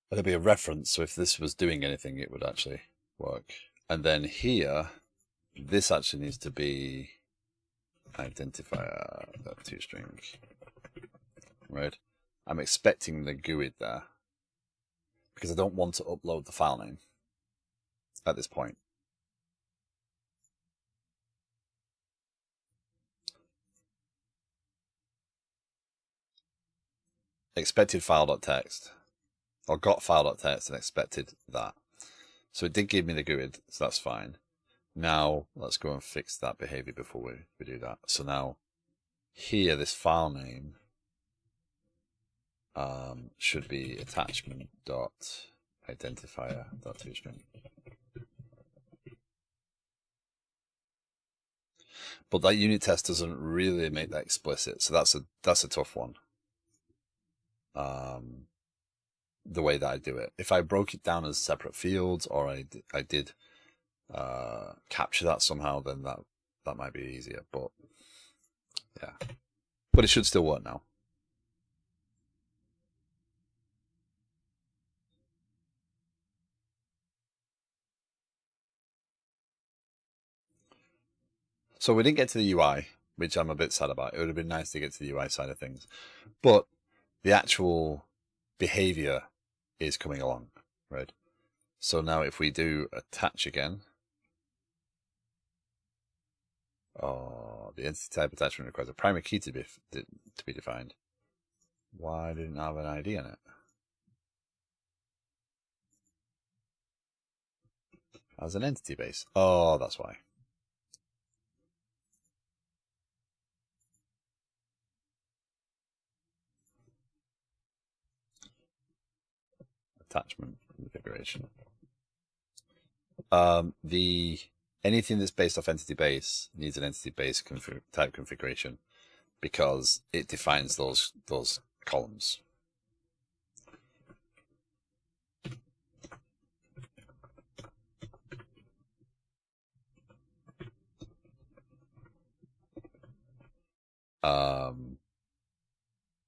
A: There'll be a reference, so if this was doing anything, it would actually work. And then here, this actually needs to be identifier toString, right? I'm expecting the GUID there because I don't want to upload the file name at this point. expected file.txt, or got file.txt and expected that. So it did give me the GUID, so that's fine. Now let's go and fix that behavior before we do that. So now here, this file name should be attachment.identifier.toString. But that unit test doesn't really make that explicit, so that's a tough one. The way that I do it, if I broke it down as separate fields, or I did capture that somehow, then that might be easier. But yeah, but it should still work now. So we didn't get to the UI, which I'm a bit sad about. It would have been nice to get to the UI side of things, but the actual behavior is coming along, right? So now if we do attach again, the entity type attachment requires a primary key to be defined. Why didn't I have an ID on it? As an entity base. Oh, that's why. Attachment configuration. Anything that's based off entity base needs an entity base type configuration, because it defines those columns.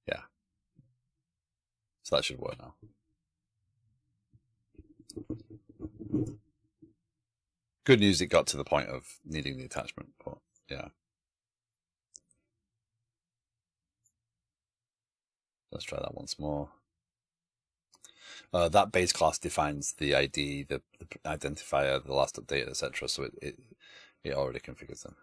A: Yeah. So that should work now. Good news, it got to the point of needing the attachment, but yeah. Let's try that once more. That base class defines the ID, the identifier, the last update, etc. So it already configures them.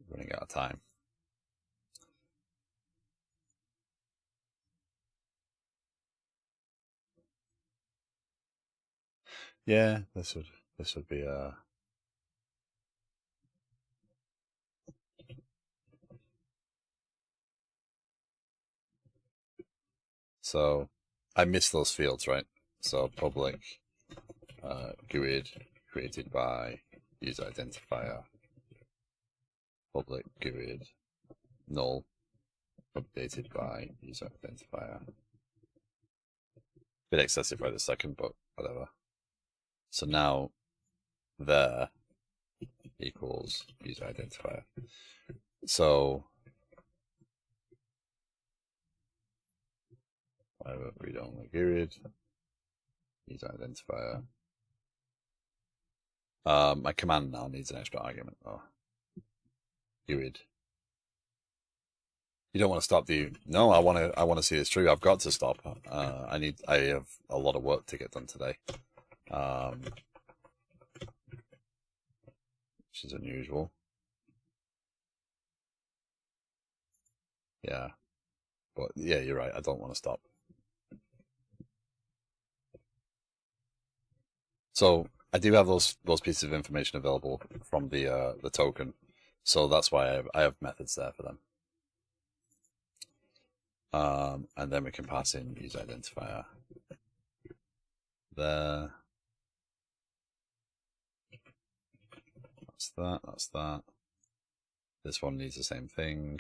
A: Running out of time. Yeah, this would be so I missed those fields, right? So public GUID created by user identifier, public GUID null updated by user identifier. Bit excessive right a second, but whatever. So now there equals user identifier. So whatever, read only GUID, user identifier. My command now needs an extra argument though. GUID. You don't want to stop, do you? No, I want to see this through. I've got to stop. I have a lot of work to get done today, which is unusual. Yeah, but yeah, you're right. I don't want to stop. So I do have those pieces of information available from the token, so that's why I have methods there for them. And then we can pass in user identifier there. That's that. This one needs the same thing.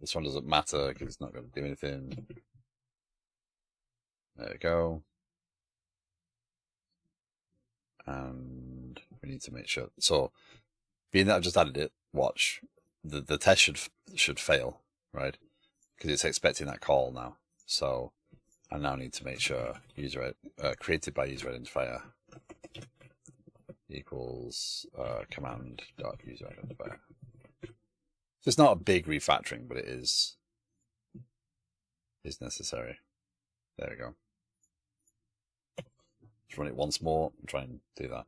A: This one doesn't matter because it's not going to do anything. There we go. And we need to make sure. So, being that I've just added it, watch. The test should fail, right? Because it's expecting that call now. So I now need to make sure user created by user identifier equals command.user identifier. So it's not a big refactoring, but it is is necessary. There we go. Let's run it once more and try and do that.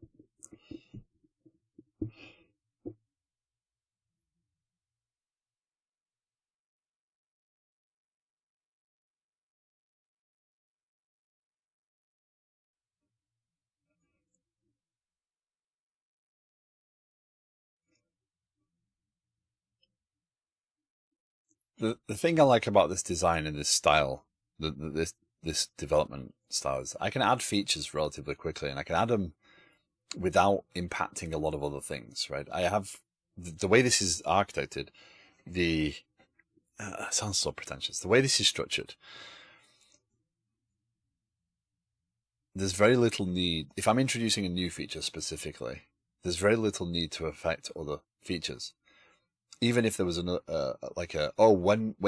A: The thing I like about this design and this style, this development style, is I can add features relatively quickly, and I can add them without impacting a lot of other things. Right? I have the way this is architected. It sounds so pretentious. The way this is structured, there's very little need. If I'm introducing a new feature specifically, there's very little need to affect other features. Even if there was when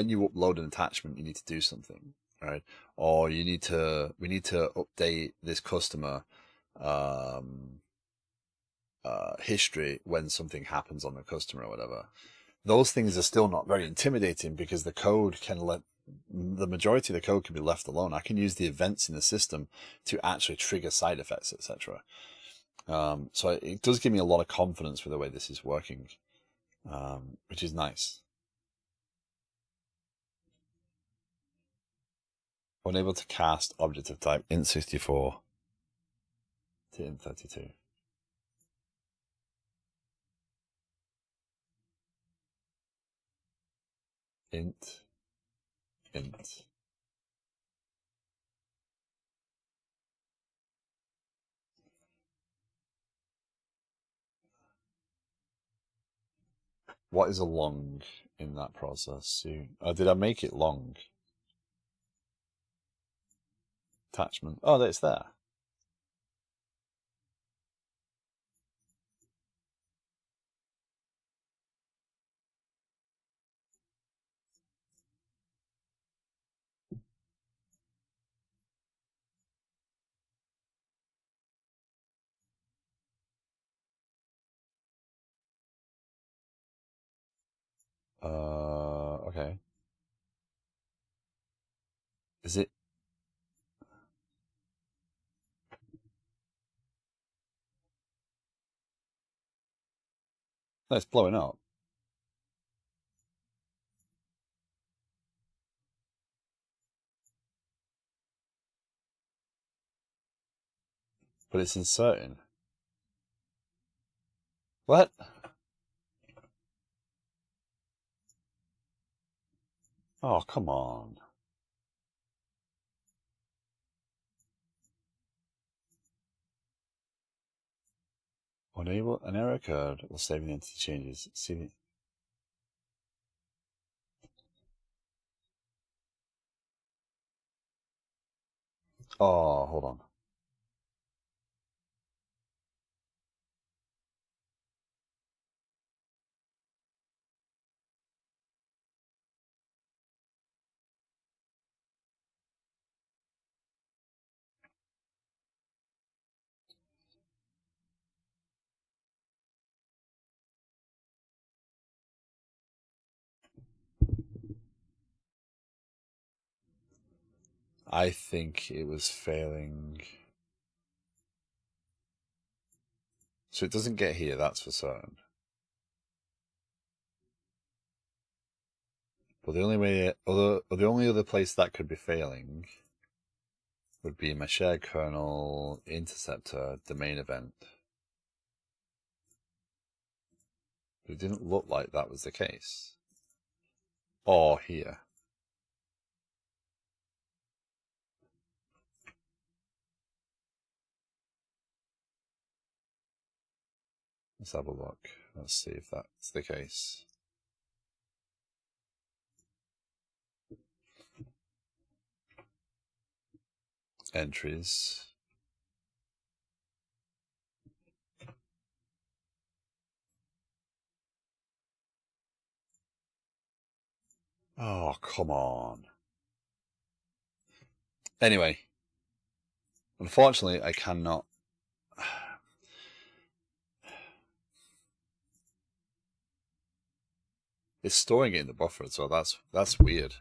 A: you upload an attachment, you need to do something, right? Or we need to update this customer history when something happens on the customer or whatever. Those things are still not very intimidating because the majority of the code can be left alone. I can use the events in the system to actually trigger side effects, etc. So it does give me a lot of confidence with the way this is working. Which is nice. Unable to cast object of type int64 to int32. Int. What is a long in that process? Did I make it long? Attachment. Oh, it's there. Okay. Is it? No, it's blowing up. But it's inserting. What? Oh, come on. Enable an error code will save the entity changes. See. Oh, hold on. I think it was failing. So it doesn't get here, that's for certain. But the only other place that could be failing would be my shared kernel, interceptor, domain event. But it didn't look like that was the case. Or here. Let's have a look. Let's see if that's the case. Entries. Oh, come on. Anyway. Unfortunately, I cannot... It's storing it in the buffer as well. That's weird.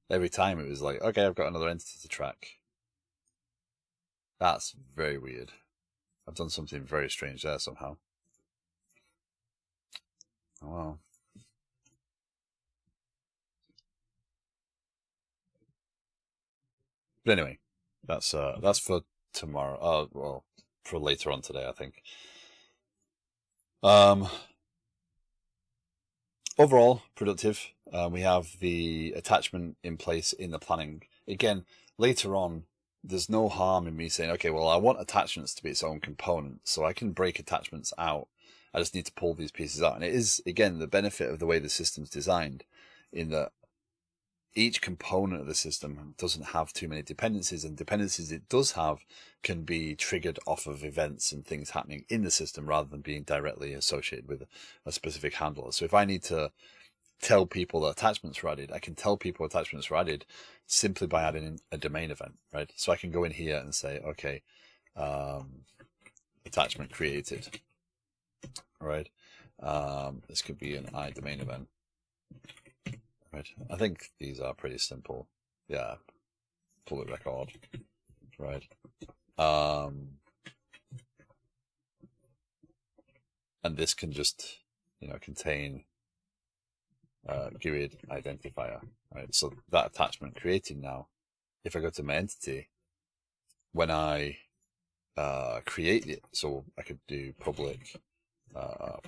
A: every time it was like, okay, I've got another entity to track. That's very weird. I've done something very strange there somehow. Oh well. But anyway, that's for tomorrow. Oh well, for later on today, I think. Overall, productive. We have the attachment in place in the planning. Again, later on, there's no harm in me saying, okay, well, I want attachments to be its own component, so I can break attachments out. I just need to pull these pieces out. And it is, again, the benefit of the way the system's designed, in that each component of the system doesn't have too many dependencies, and dependencies it does have can be triggered off of events and things happening in the system rather than being directly associated with a specific handler. So if I need to tell people that attachments were added, I can tell people attachments were added simply by adding in a domain event, right? So I can go in here and say, okay, attachment created, right? This could be an iDomain event. Right. I think these are pretty simple. Yeah. Public record. Right. And this can just, contain GUID identifier. Right. So that attachment created now, if I go to my entity, when I create it, so I could do public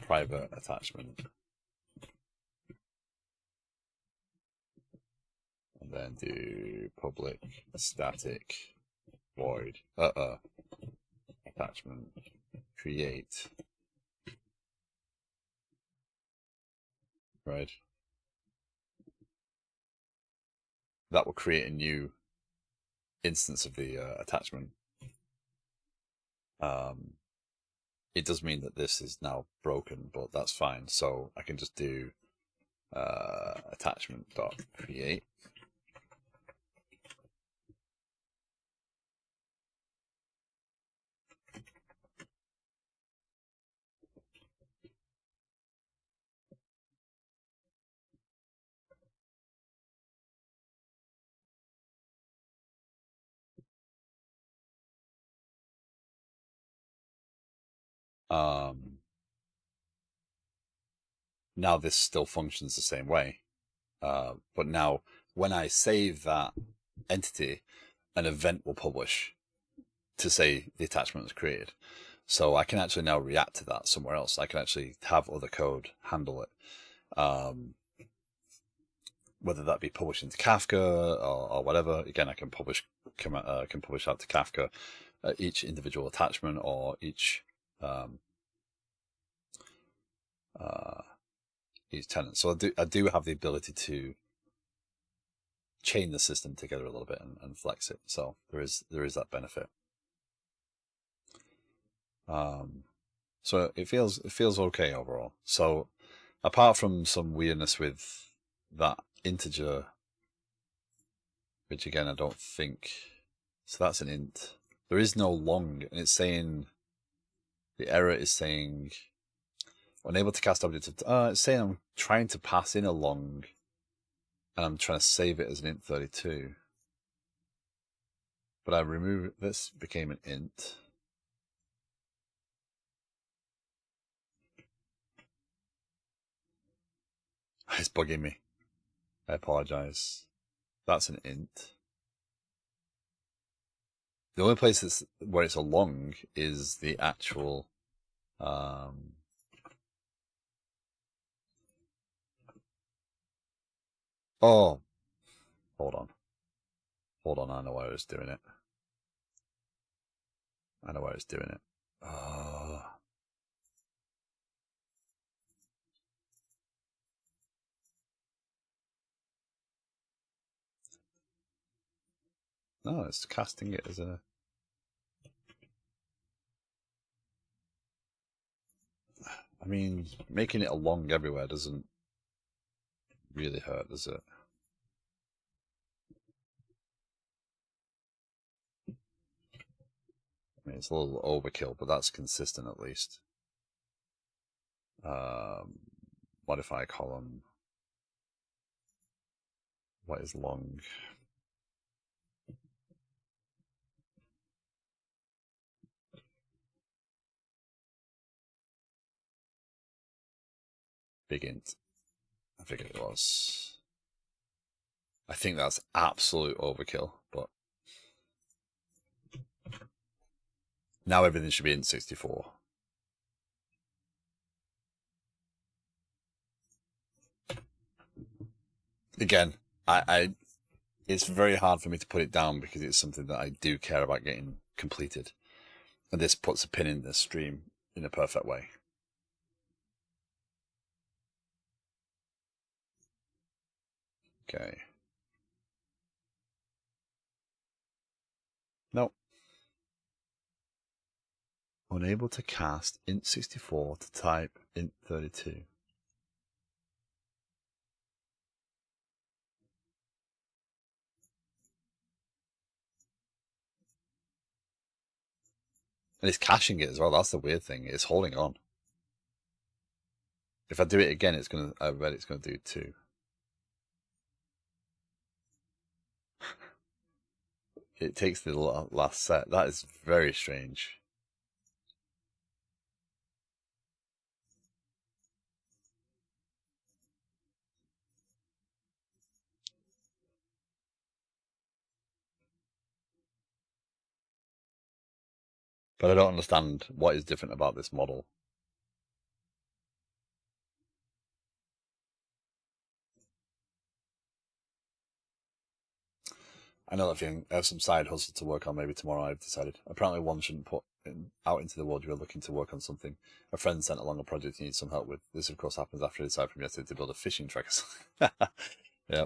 A: private attachment. And then do public static void attachment create, right? That will create a new instance of the attachment. It does mean that this is now broken, but that's fine. So I can just do attachment.create. Now this still functions the same way. But now when I save that entity, an event will publish to say the attachment was created. So I can actually now react to that somewhere else. I can actually have other code handle it. Whether that be published into Kafka or whatever. Again, I can publish out to Kafka each individual attachment or each tenant. So I do have the ability to chain the system together a little bit and flex it. So there is that benefit. So it feels okay overall. So apart from some weirdness with that integer, which again I don't think, so that's an int. There is no long, and it's saying the error is saying unable to cast objects. It's saying I'm trying to pass in a long, and I'm trying to save it as an int 32. But I remove this, became an int. It's bugging me. I apologize. That's an int. The only place where it's a long is the actual oh, hold on. I know why I was doing it. No, it's casting it as a... I mean, making it a long everywhere doesn't really hurt, does it? I mean, it's a little overkill, but that's consistent at least. Modify column. What is long? Big int. I figured it was. I think that's absolute overkill, but now everything should be in 64. Again, it's very hard for me to put it down because it's something that I do care about getting completed. And this puts a pin in this stream in a perfect way. Okay. Nope. Unable to cast int64 to type int32. And it's caching it as well. That's the weird thing. It's holding on. If I do it again, I bet it's gonna do 2. It takes the last set. That is very strange. But I don't understand what is different about this model. Another thing, I have some side hustle to work on maybe tomorrow, I've decided. Apparently one shouldn't put out into the world you're looking to work on something. A friend sent along a project he needs some help with. This, of course, happens after I decide from yesterday to build a fishing tracker. Yeah.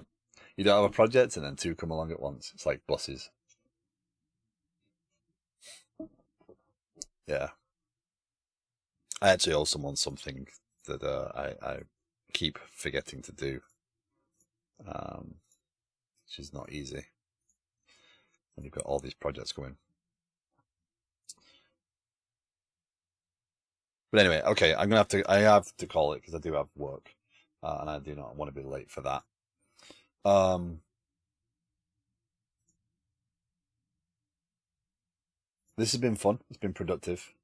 A: You don't have a project and then 2 come along at once. It's like buses. Yeah. I actually owe someone something that I keep forgetting to do, which is not easy when you've got all these projects going. But anyway, okay, I have to call it because I do have work, and I do not want to be late for that. This has been fun. It's been productive.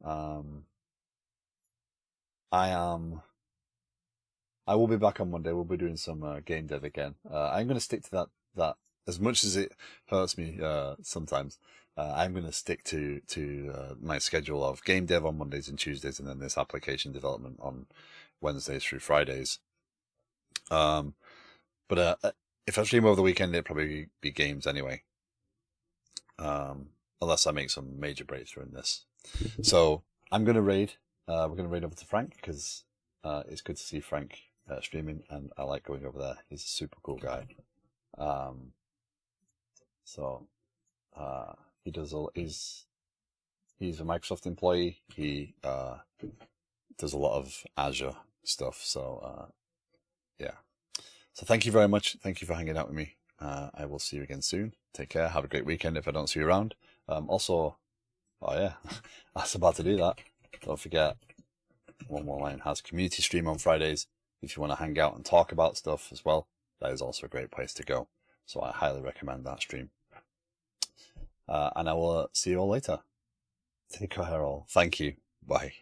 A: I will be back on Monday. We'll be doing some game dev again. I'm going to stick to that as much as it hurts me sometimes. I'm going to stick to my schedule of game dev on Mondays and Tuesdays, and then this application development on Wednesdays through Fridays. But if I stream over the weekend, it'll probably be games anyway. Unless I make some major breakthrough in this. So I'm going to raid. We're going to raid over to Frank because it's good to see Frank streaming, and I like going over there. He's a super cool guy. He does he's a Microsoft employee. He does a lot of Azure stuff. So yeah. So thank you very much. Thank you for hanging out with me. I will see you again soon. Take care. Have a great weekend if I don't see you around. Also, oh yeah, I was about to do that. Don't forget, One More Line has community stream on Fridays. If you want to hang out and talk about stuff as well, that is also a great place to go. So I highly recommend that stream. And I will see you all later. Take care all. Thank you. Bye.